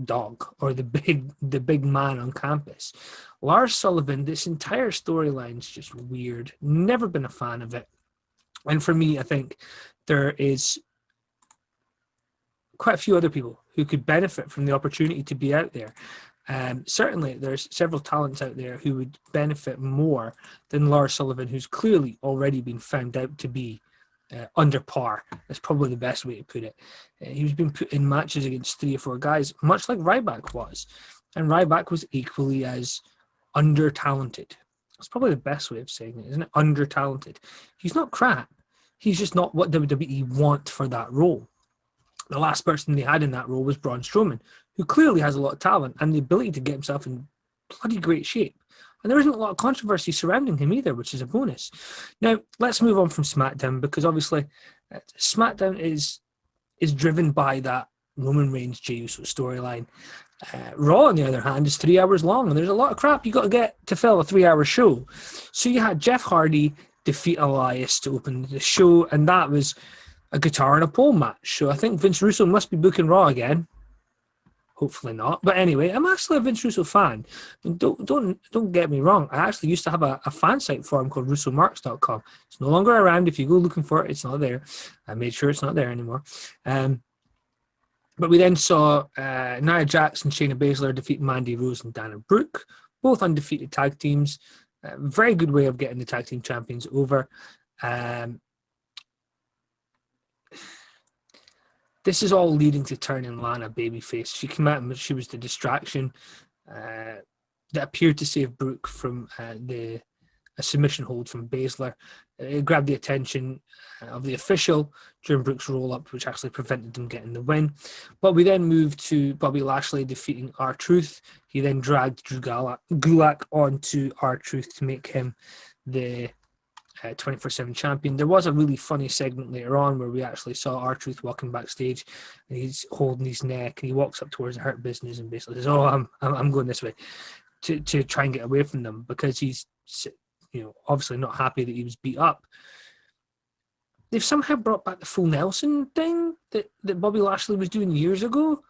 dog or the big man on campus. Lars Sullivan, this entire storyline is just weird. Never been a fan of it. And for me, I think there is quite a few other people who could benefit from the opportunity to be out there. Certainly, there's several talents out there who would benefit more than Lars Sullivan, who's clearly already been found out to be under par. That's probably the best way to put it. He was being put in matches against 3 or 4 guys, much like Ryback was. And Ryback was equally as under-talented. That's probably the best way of saying it, isn't it? Under-talented. He's not crap. He's just not what WWE want for that role. The last person they had in that role was Braun Strowman, who clearly has a lot of talent and the ability to get himself in bloody great shape. And there isn't a lot of controversy surrounding him either, which is a bonus. Now, let's move on from SmackDown, because obviously SmackDown is driven by that Roman Reigns Jey Uso storyline. Raw, on the other hand, is 3 hours long, and there's a lot of crap you got to get to fill a 3-hour show. So you had Jeff Hardy defeat Elias to open the show, and that was a guitar and a pole match. So I think Vince Russo must be booking Raw again. Hopefully not. But anyway, I'm actually a Vince Russo fan. And don't get me wrong. I actually used to have a fan site for him called RussoMarks.com. It's no longer around. If you go looking for it, it's not there. I made sure it's not there anymore. But we then saw Nia Jax and Shayna Baszler defeat Mandy Rose and Dana Brooke, both undefeated tag teams. Very good way of getting the tag team champions over. This is all leading to turning Lana babyface. She came out and she was the distraction that appeared to save Brooke from a submission hold from Baszler. It grabbed the attention of the official during Brooke's roll-up, which actually prevented them getting the win. But we then moved to Bobby Lashley defeating R-Truth. He then dragged Drew Gulak onto R-Truth to make him the 24/7 champion. There was a really funny segment later on where we actually saw R-Truth walking backstage, and he's holding his neck, and he walks up towards the Hurt Business and basically says, "Oh, I'm going this way," to try and get away from them, because he's, obviously not happy that he was beat up. They've somehow brought back the full Nelson thing that Bobby Lashley was doing years ago.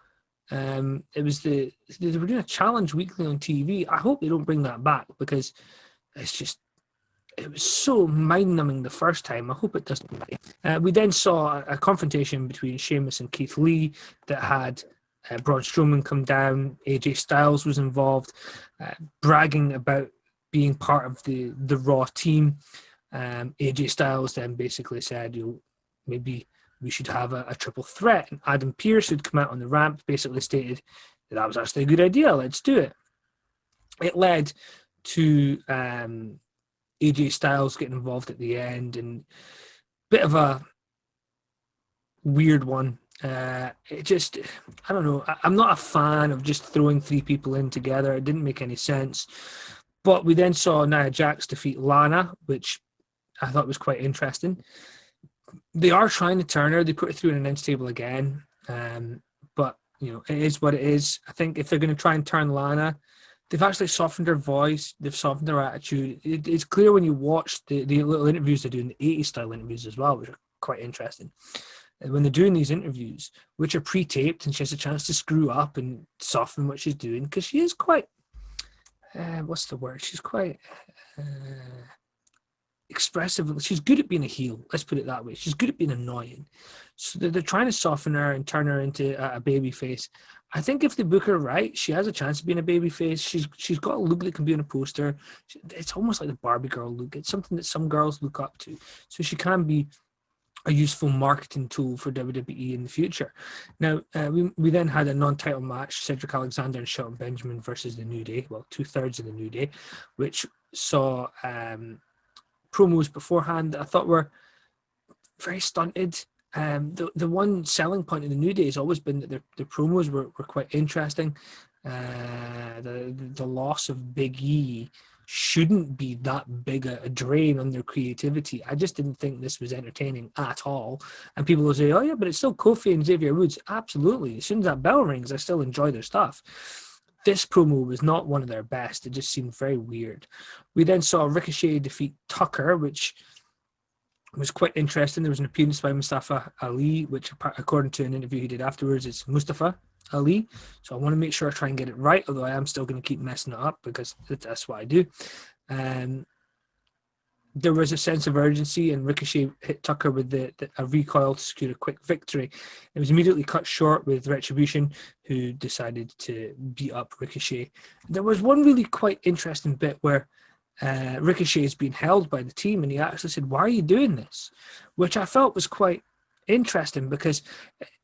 It was they were doing a challenge weekly on TV. I hope they don't bring that back, because it was so mind-numbing the first time. I hope it doesn't. We then saw a confrontation between Sheamus and Keith Lee that had Braun Strowman come down. AJ Styles was involved, bragging about being part of the Raw team. AJ Styles then basically said, maybe we should have a triple threat. And Adam Pearce, who'd come out on the ramp, basically stated that was actually a good idea. Let's do it. It led to AJ Styles getting involved at the end, and bit of a weird one. I don't know. I'm not a fan of just throwing three people in together. It didn't make any sense. But we then saw Nia Jax defeat Lana, which I thought was quite interesting. They are trying to turn her. They put her through an announce table again. But, it is what it is. I think if they're going to try and turn Lana, they've actually softened her voice. They've softened her attitude. It's clear when you watch the little interviews they're doing, the 80s style interviews as well, which are quite interesting. And when they're doing these interviews, which are pre-taped, and she has a chance to screw up and soften what she's doing, because she is quite, what's the word? She's quite expressive. She's good at being a heel. Let's put it that way. She's good at being annoying. So they're trying to soften her and turn her into a baby face. I think if they book her right, she has a chance of being a baby face. She's got a look that can be on a poster. It's almost like the Barbie girl look. It's something that some girls look up to. So she can be a useful marketing tool for WWE in the future. Now, we then had a non-title match, Cedric Alexander and Shelton Benjamin versus the New Day, well, 2/3 of the New Day, which saw promos beforehand that I thought were very stunted. The one selling point of the New Day has always been that their promos were quite interesting. The loss of Big E shouldn't be that big a drain on their creativity. I just didn't think this was entertaining at all. And people will say, "Oh yeah, but it's still Kofi and Xavier Woods." Absolutely. As soon as that bell rings, I still enjoy their stuff. This promo was not one of their best. It just seemed very weird. We then saw Ricochet defeat Tucker, which was quite interesting. There was an appearance by Mustafa Ali, which, according to an interview he did afterwards, is Mustafa Ali. So I want to make sure I try and get it right, although I am still going to keep messing it up because that's what I do. There was a sense of urgency, and Ricochet hit Tucker with a recoil to secure a quick victory. It was immediately cut short with Retribution, who decided to beat up Ricochet. There was one really quite interesting bit where Ricochet is being held by the team, and he actually said, "Why are you doing this?" Which I felt was quite interesting, because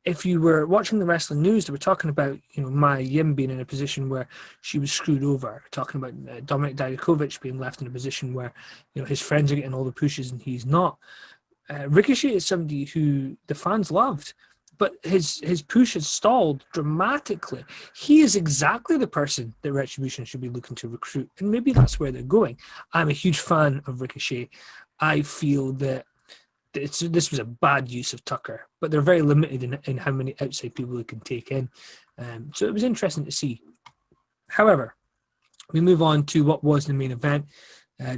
if you were watching the wrestling news, they were talking about Maya Yim being in a position where she was screwed over, talking about Dominik Dijakovic being left in a position where his friends are getting all the pushes and he's not. Ricochet is somebody who the fans loved, but his push has stalled dramatically. He is exactly the person that Retribution should be looking to recruit, and maybe that's where they're going. I'm a huge fan of Ricochet. I feel that this was a bad use of Tucker, but they're very limited in how many outside people they can take in. So it was interesting to see. However, we move on to what was the main event.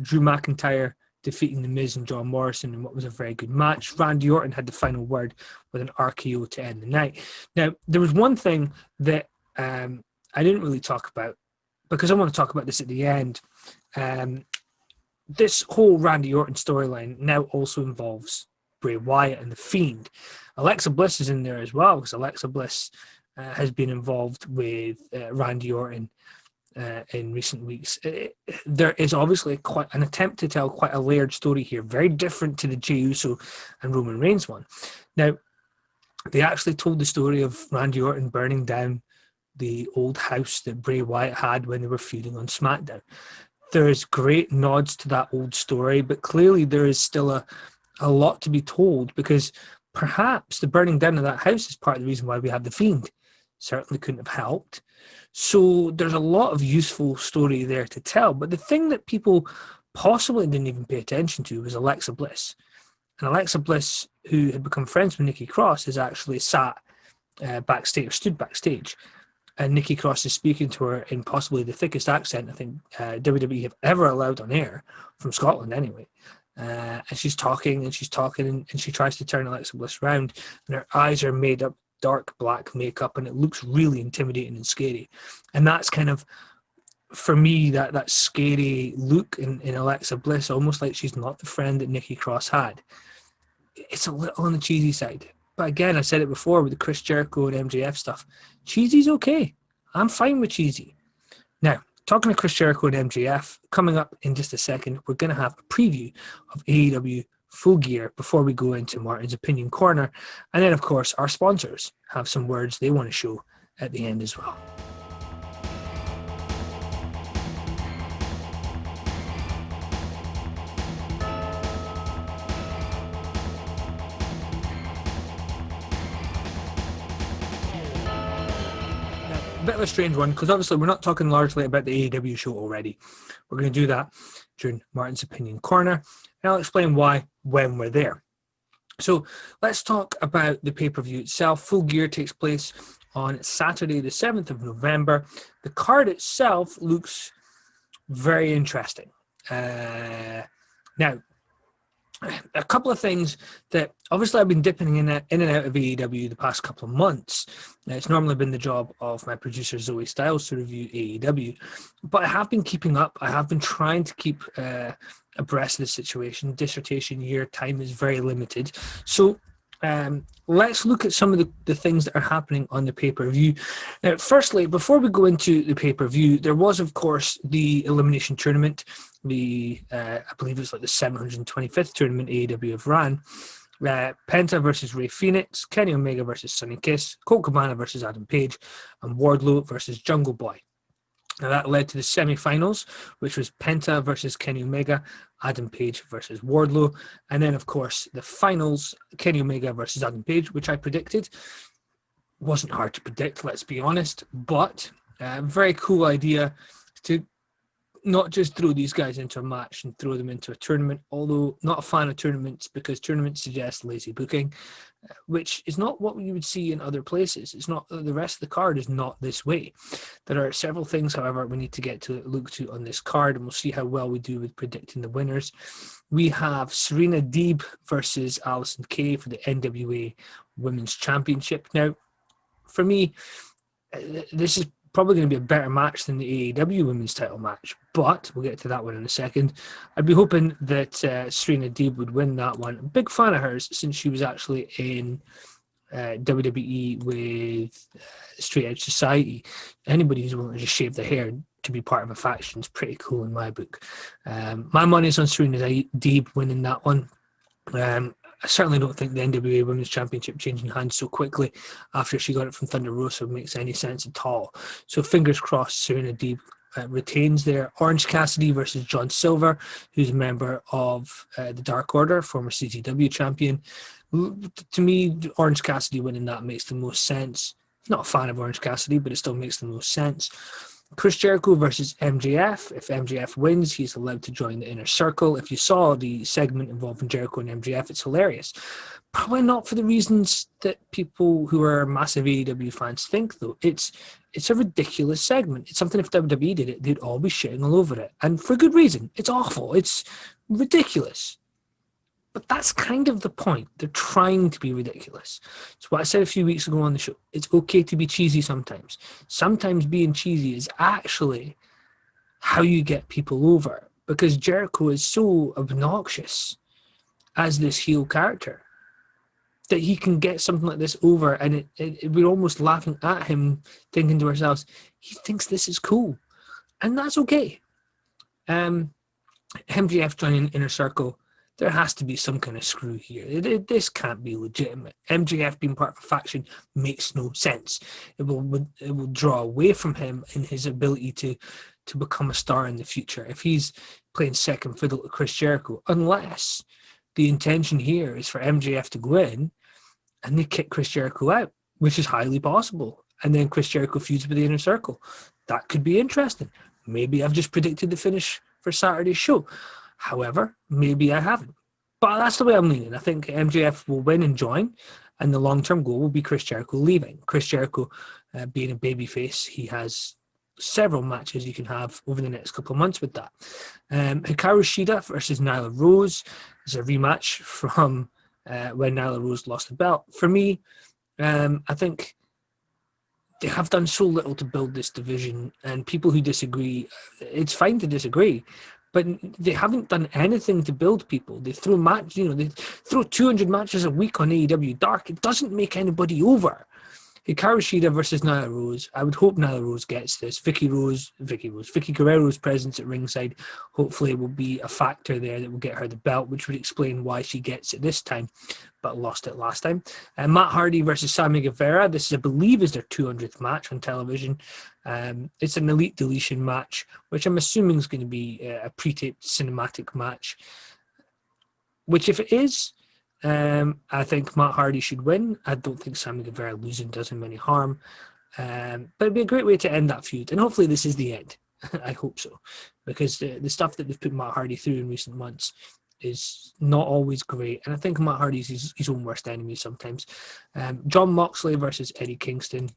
Drew McIntyre defeating The Miz and John Morrison in what was a very good match. Randy Orton had the final word with an RKO to end the night. Now, there was one thing that I didn't really talk about, because I want to talk about this at the end. This whole Randy Orton storyline now also involves Bray Wyatt and The Fiend. Alexa Bliss is in there as well, because Alexa Bliss has been involved with Randy Orton in recent weeks. There is obviously quite an attempt to tell quite a layered story here, very different to the Jey Uso and Roman Reigns one. Now, they actually told the story of Randy Orton burning down the old house that Bray Wyatt had when they were feuding on SmackDown. There's great nods to that old story, but clearly there is still a lot to be told, because perhaps the burning down of that house is part of the reason why we have The Fiend. Certainly couldn't have helped. So there's a lot of useful story there to tell. But the thing that people possibly didn't even pay attention to was Alexa Bliss. And Alexa Bliss, who had become friends with Nikki Cross, has actually sat backstage, or stood backstage. And Nikki Cross is speaking to her in possibly the thickest accent I think WWE have ever allowed on air, from Scotland anyway. And she's talking and she's talking, and she tries to turn Alexa Bliss around, and her eyes are made up dark black makeup, and it looks really intimidating and scary. And that's kind of, for me, that scary look in Alexa Bliss, almost like she's not the friend that Nikki Cross had. It's a little on the cheesy side. But again, I said it before with the Chris Jericho and MJF stuff. Cheesy's okay. I'm fine with cheesy. Now, talking to Chris Jericho and MJF, coming up in just a second, we're going to have a preview of AEW Full Gear before we go into Martin's Opinion Corner. And then, of course, our sponsors have some words they want to show at the end as well. A bit of a strange one, because obviously we're not talking largely about the AEW show already. We're going to do that during Martin's Opinion Corner, and I'll explain why when we're there. So let's talk about the pay-per-view itself. Full Gear takes place on Saturday, the 7th of November. The card itself looks very interesting. Now, a couple of things that obviously I've been dipping in and out of AEW the past couple of months. It's normally been the job of my producer Zoe Styles to review AEW, but I have been keeping up. I have been trying to keep abreast of the situation. Dissertation year time is very limited, so let's look at some of the things that are happening on the pay-per-view. Now, firstly, before we go into the pay-per-view, there was, of course, the Elimination Tournament. I believe it's like the 725th tournament AEW have ran. Penta versus Rey Fenix, Kenny Omega versus Sonny Kiss, Colt Cabana versus Adam Page, and Wardlow versus Jungle Boy. Now, that led to the semi-finals, which was Penta versus Kenny Omega, Adam Page versus Wardlow, and then, of course, the finals, Kenny Omega versus Adam Page, which I predicted. Wasn't hard to predict, let's be honest, but very cool idea to not just throw these guys into a match and throw them into a tournament, although not a fan of tournaments because tournaments suggest lazy booking, which is not what you would see in other places. It's not, the rest of the card is not this way. There are several things, however, we need to look to on this card, and we'll see how well we do with predicting the winners. We have Serena Deeb versus Allysin Kay for the NWA Women's Championship. Now, for me, this is probably going to be a better match than the AEW women's title match, but we'll get to that one in a second. I'd be hoping that Serena Deeb would win that one. Big fan of hers since she was actually in WWE with Straight Edge Society. Anybody who's willing to just shave their hair to be part of a faction is pretty cool in my book. My money's on Serena Deeb winning that one. I certainly don't think the NWA Women's Championship changing hands so quickly after she got it from Thunder Rosa makes any sense at all. So fingers crossed Serena Deeb retains there. Orange Cassidy versus John Silver, who's a member of the Dark Order, former CZW champion. To me, Orange Cassidy winning that makes the most sense. Not a fan of Orange Cassidy, but it still makes the most sense. Chris Jericho versus MJF. If MJF wins, he's allowed to join the Inner Circle. If you saw the segment involving Jericho and MJF, it's hilarious. Probably not for the reasons that people who are massive AEW fans think, though. It's a ridiculous segment. It's something if WWE did it, they'd all be shitting all over it. And for good reason. It's awful. It's ridiculous. But that's kind of the point. They're trying to be ridiculous. It's what I said a few weeks ago on the show. It's okay to be cheesy sometimes. Sometimes being cheesy is actually how you get people over, because Jericho is so obnoxious as this heel character that he can get something like this over, and we're almost laughing at him, thinking to ourselves, he thinks this is cool. And that's okay. MJF joining Inner Circle, there has to be some kind of screw here. This can't be legitimate. MJF being part of a faction makes no sense. It will draw away from him in his ability to become a star in the future if he's playing second fiddle to Chris Jericho, unless the intention here is for MJF to go in and they kick Chris Jericho out, which is highly possible. And then Chris Jericho feuds with the Inner Circle. That could be interesting. Maybe I've just predicted the finish for Saturday's show. However, maybe I haven't. But that's the way I'm leaning. I think MJF will win and join, and the long-term goal will be Chris Jericho leaving. Chris Jericho being a babyface, he has several matches you can have over the next couple of months with that. Hikaru Shida versus Nyla Rose is a rematch from when Nyla Rose lost the belt. For me, I think they have done so little to build this division, and people who disagree, it's fine to disagree, but they haven't done anything to build people. They throw they throw 200 matches a week on AEW Dark. It doesn't make anybody over. Hikaru Shida versus Nyla Rose. I would hope Nyla Rose gets this. Vicky Guerrero's presence at ringside hopefully will be a factor there that will get her the belt, which would explain why she gets it this time, but lost it last time. Matt Hardy versus Sammy Guevara. This, I believe, is their 200th match on television. It's an Elite Deletion match, which I'm assuming is going to be a pre-taped cinematic match, which if it is, I think Matt Hardy should win. I don't think Sammy Guevara losing does him any harm. But it'd be a great way to end that feud. And hopefully this is the end. I hope so. Because the stuff that they've put Matt Hardy through in recent months is not always great. And I think Matt Hardy's his own worst enemy sometimes. Jon Moxley versus Eddie Kingston.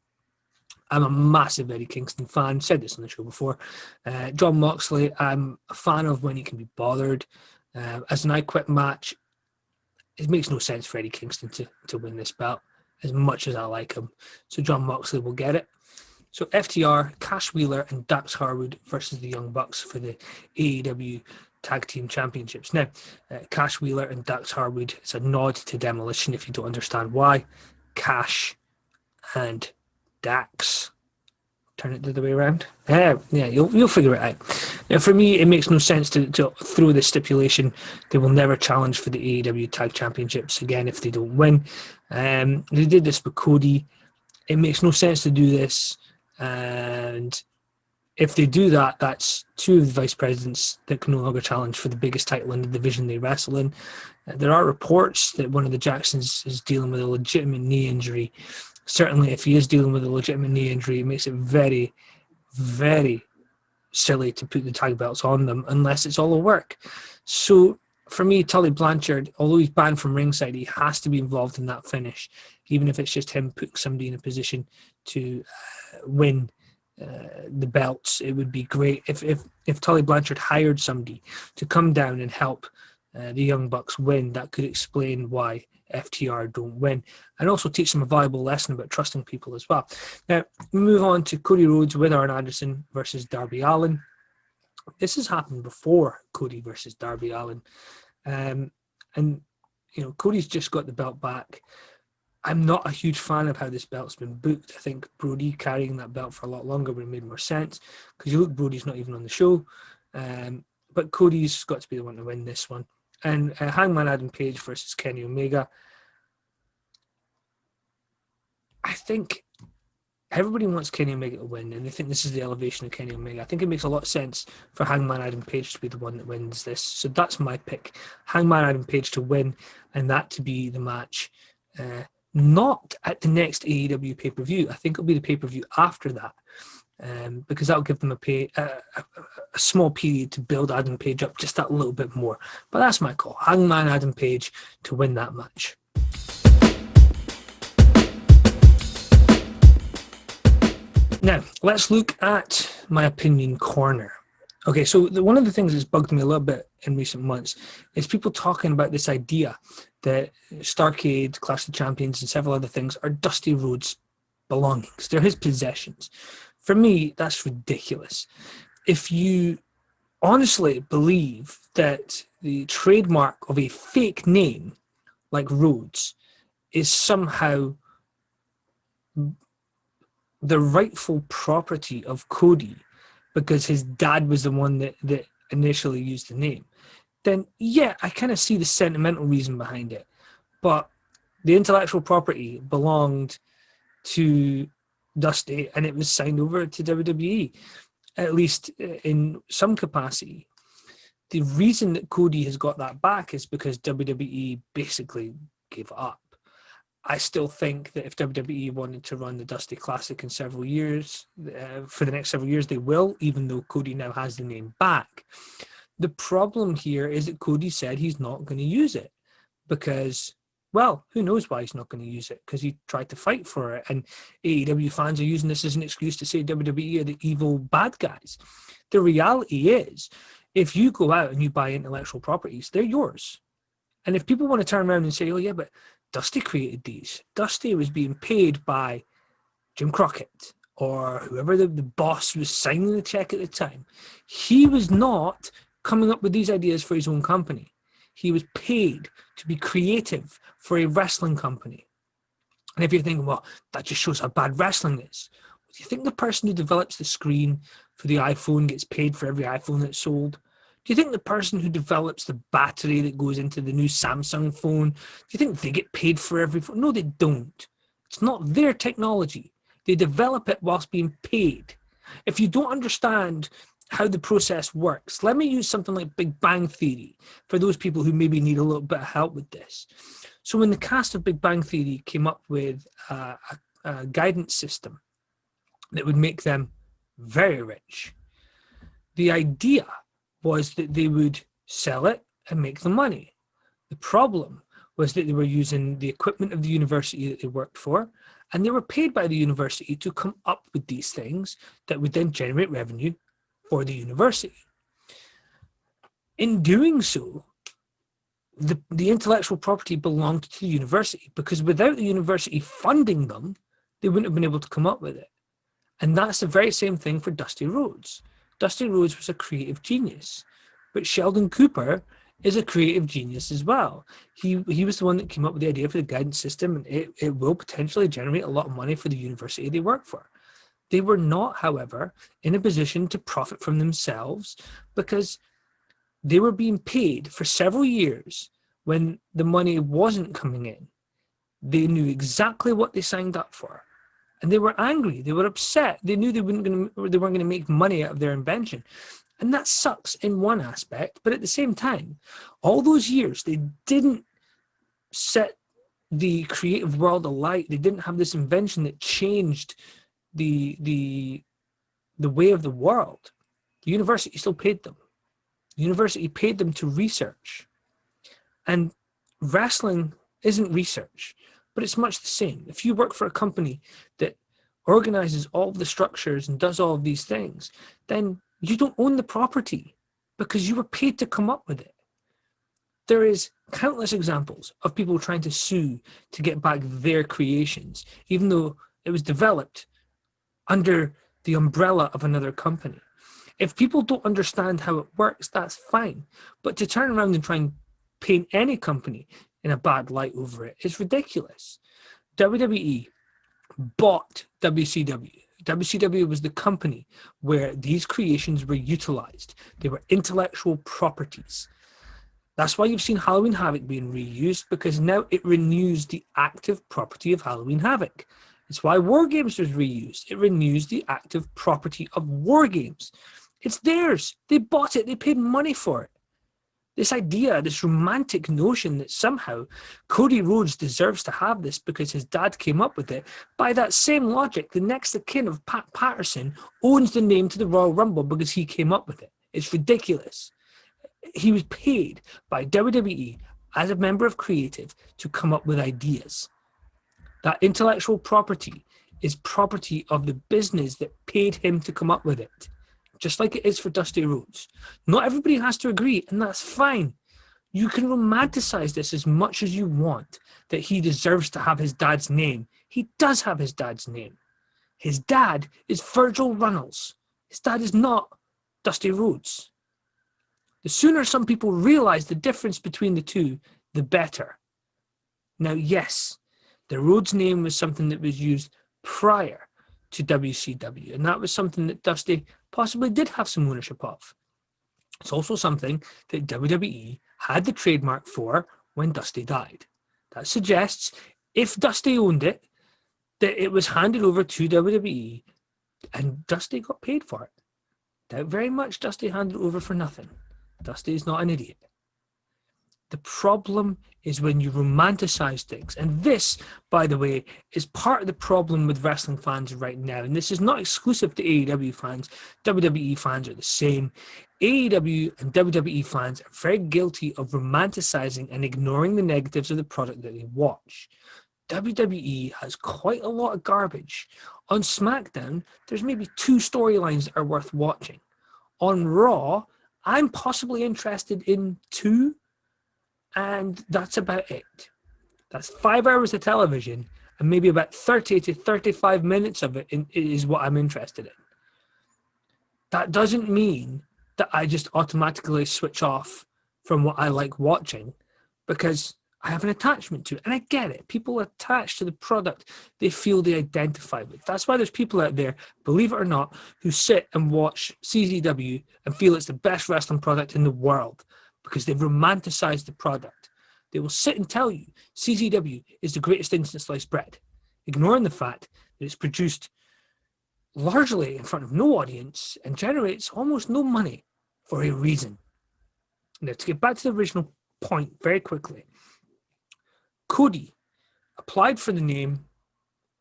I'm a massive Eddie Kingston fan. Said this on the show before. Jon Moxley, I'm a fan of when he can be bothered. As an I Quit match, it makes no sense for Eddie Kingston to win this belt, as much as I like him. So Jon Moxley will get it. So FTR, Cash Wheeler, and Dax Harwood versus the Young Bucks for the AEW Tag Team Championships. Now, Cash Wheeler and Dax Harwood, it's a nod to Demolition if you don't understand why. Cash and Dax. Turn it the other way around. Yeah, you'll figure it out. Now, for me, it makes no sense to throw the stipulation they will never challenge for the AEW Tag Championships again if they don't win. They did this with Cody. It makes no sense to do this. And if they do that, that's two of the vice presidents that can no longer challenge for the biggest title in the division they wrestle in. There are reports that one of the Jacksons is dealing with a legitimate knee injury. Certainly, if he is dealing with a legitimate knee injury, it makes it very, very silly to put the tag belts on them unless it's all a work. So, for me, Tully Blanchard, although he's banned from ringside, he has to be involved in that finish, even if it's just him putting somebody in a position to win the belts. It would be great if Tully Blanchard hired somebody to come down and help the Young Bucks win. That could explain why FTR don't win, and also teach them a valuable lesson about trusting people as well. Now, we move on to Cody Rhodes with Arn Anderson versus Darby Allin. This has happened before, Cody versus Darby Allin. And, Cody's just got the belt back. I'm not a huge fan of how this belt's been booked. I think Brody carrying that belt for a lot longer would have made more sense, because you look, Brody's not even on the show. But Cody's got to be the one to win this one. And Hangman Adam Page versus Kenny Omega. I think everybody wants Kenny Omega to win, and they think this is the elevation of Kenny Omega. I think it makes a lot of sense for Hangman Adam Page to be the one that wins this. So that's my pick. Hangman Adam Page to win, and that to be the match. Not at the next AEW pay-per-view. I think it'll be the pay-per-view after that. Because that'll give them a small period to build Adam Page up just that little bit more. But that's my call. Hangman Adam Page to win that match. Now, let's look at my opinion corner. Okay, so one of the things that's bugged me a little bit in recent months is people talking about this idea that Starrcade, Clash of the Champions, and several other things are Dusty Rhodes' belongings. They're his possessions. For me, that's ridiculous. If you honestly believe that the trademark of a fake name like Rhodes is somehow the rightful property of Cody, because his dad was the one that initially used the name, then yeah, I kind of see the sentimental reason behind it. But the intellectual property belonged to Dusty, and it was signed over to WWE, at least in some capacity. The reason that Cody has got that back is because WWE basically gave up. I still think that if WWE wanted to run the Dusty Classic in several years, for the next several years, they will, even though Cody now has the name back. The problem here is that Cody said he's not going to use it because, well, who knows why he's not going to use it, because he tried to fight for it. And AEW fans are using this as an excuse to say WWE are the evil bad guys. The reality is, if you go out and you buy intellectual properties, they're yours. And if people want to turn around and say, oh yeah, but Dusty created these. Dusty was being paid by Jim Crockett or whoever the boss was signing the check at the time. He was not coming up with these ideas for his own company. He was paid to be creative for a wrestling company. And if you're thinking, well, that just shows how bad wrestling is. Do you think the person who develops the screen for the iPhone gets paid for every iPhone that's sold? Do you think the person who develops the battery that goes into the new Samsung phone, do you think they get paid for every phone? No, they don't. It's not their technology. They develop it whilst being paid. If you don't understand how the process works, let me use something like Big Bang Theory for those people who maybe need a little bit of help with this. So when the cast of Big Bang Theory came up with a guidance system that would make them very rich, the idea was that they would sell it and make the money. The problem was that they were using the equipment of the university that they worked for, and they were paid by the university to come up with these things that would then generate revenue for the university. In doing so, the intellectual property belonged to the university, because without the university funding them, they wouldn't have been able to come up with it. And that's the very same thing for Dusty Rhodes. Dusty Rhodes was a creative genius, but Sheldon Cooper is a creative genius as well. He was the one that came up with the idea for the guidance system, and it will potentially generate a lot of money for the university they work for. They were not, however, in a position to profit from themselves because they were being paid for several years when the money wasn't coming in. They knew exactly what they signed up for. And they were angry. They were upset. They knew they weren't going to make money out of their invention. And that sucks in one aspect. But at the same time, all those years, they didn't set the creative world alight. They didn't have this invention that changed the way of the world. The university still paid them. The university paid them to research. And wrestling isn't research, but it's much the same. If you work for a company that organizes all of the structures and does all of these things, then you don't own the property because you were paid to come up with it. There is countless examples of people trying to sue to get back their creations, even though it was developed under the umbrella of another company. If people don't understand how it works, that's fine. But to turn around and try and paint any company in a bad light over it is ridiculous. WWE bought WCW. WCW was the company where these creations were utilized. They were intellectual properties. That's why you've seen Halloween Havoc being reused, because now it renews the active property of Halloween Havoc. It's why War Games was reused. It renews the active property of War Games. It's theirs. They bought it. They paid money for it. This idea, this romantic notion that somehow Cody Rhodes deserves to have this because his dad came up with it, by that same logic, the next of kin of Pat Patterson owns the name to the Royal Rumble because he came up with it. It's ridiculous. He was paid by WWE as a member of creative to come up with ideas. That intellectual property is property of the business that paid him to come up with it. Just like it is for Dusty Rhodes. Not everybody has to agree, and that's fine. You can romanticize this as much as you want, that he deserves to have his dad's name. He does have his dad's name. His dad is Virgil Runnels. His dad is not Dusty Rhodes. The sooner some people realize the difference between the two, the better. Now, yes, the Rhodes name was something that was used prior to WCW, and that was something that Dusty possibly did have some ownership of. It's also something that WWE had the trademark for when Dusty died. That suggests if Dusty owned it, that it was handed over to WWE and Dusty got paid for it. Doubt very much Dusty handed it over for nothing. Dusty is not an idiot. The problem is when you romanticize things. And this, by the way, is part of the problem with wrestling fans right now. And this is not exclusive to AEW fans. WWE fans are the same. AEW and WWE fans are very guilty of romanticizing and ignoring the negatives of the product that they watch. WWE has quite a lot of garbage. On SmackDown, there's maybe 2 storylines that are worth watching. On Raw, I'm possibly interested in 2, and that's about it. That's 5 hours of television, and maybe about 30 to 35 minutes of it is what I'm interested in. That doesn't mean that I just automatically switch off from what I like watching, because I have an attachment to it. And I get it. People attach to the product they feel they identify with. That's why there's people out there, believe it or not, who sit and watch CZW and feel it's the best wrestling product in the world because they've romanticized the product. They will sit and tell you CZW is the greatest instant sliced bread, ignoring the fact that it's produced largely in front of no audience and generates almost no money for a reason. Now, to get back to the original point very quickly, Cody applied for the name,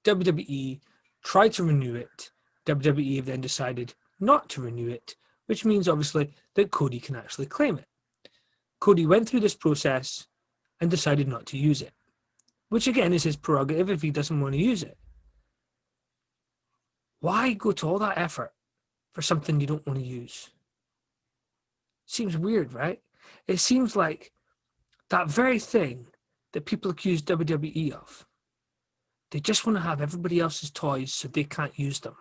WWE tried to renew it, WWE have then decided not to renew it, which means obviously that Cody can actually claim it. Cody went through this process and decided not to use it, which again is his prerogative if he doesn't want to use it. Why go to all that effort for something you don't want to use? Seems weird, right? It seems like that very thing that people accuse WWE of. They just want to have everybody else's toys so they can't use them.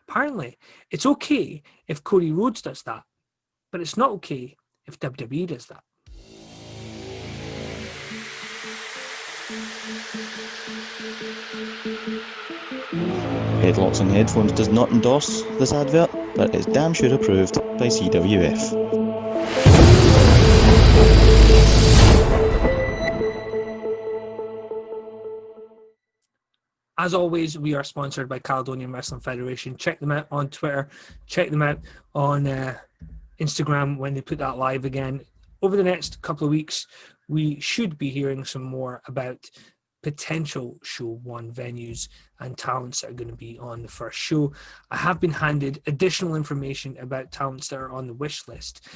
Apparently, it's okay if Cody Rhodes does that, but it's not okay if WWE does that. Headlocks and Headphones does not endorse this advert, but is damn sure approved by CWF. As always, we are sponsored by Caledonian Wrestling Federation. Check them out on Twitter. Check them out on Instagram when they put that live again. Over the next couple of weeks, we should be hearing some more about potential show 1 venues and talents that are going to be on the first show. I have been handed additional information about talents that are on the wish list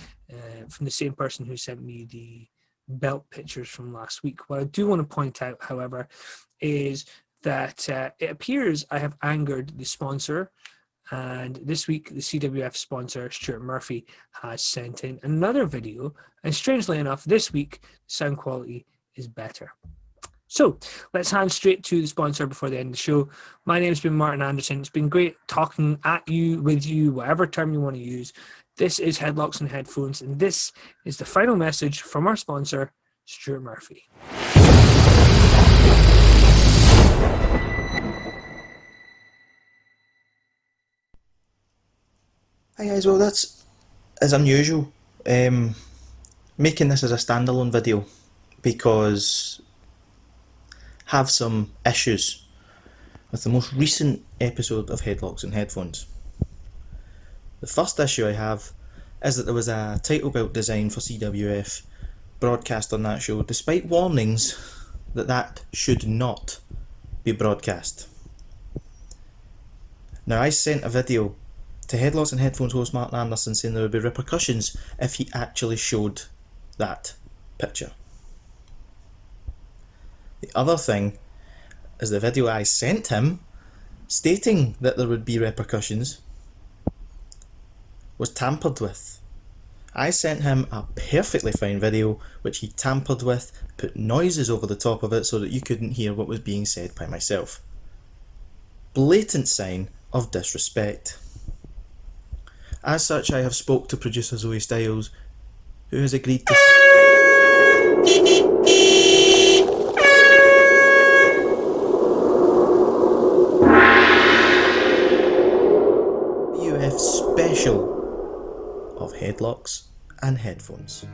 from the same person who sent me the belt pictures from last week. What I do want to point out, however, is that it appears I have angered the sponsor, and this week the CWF sponsor Stuart Murphy has sent in another video, and strangely enough this week sound quality is better. So let's hand straight to the sponsor before the end of the show. My name's been Martin Anderson. It's been great talking at you, with you, whatever term you want to use. This is Headlocks and Headphones, and this is the final message from our sponsor, Stuart Murphy. Hi guys, well that's as unusual, making this as a standalone video because I have some issues with the most recent episode of Headlocks and Headphones. The first issue I have is that there was a title belt design for CWF broadcast on that show despite warnings that that should not be broadcast. Now I sent a video to Headlocks and Headphones host Martin Anderson saying there would be repercussions if he actually showed that picture. The other thing is the video I sent him stating that there would be repercussions was tampered with. I sent him a perfectly fine video which he tampered with, put noises over the top of it so that you couldn't hear what was being said by myself. Blatant sign of disrespect. As such, I have spoke to producer Zoe Styles, who has agreed to UF special of Headlocks and Headphones.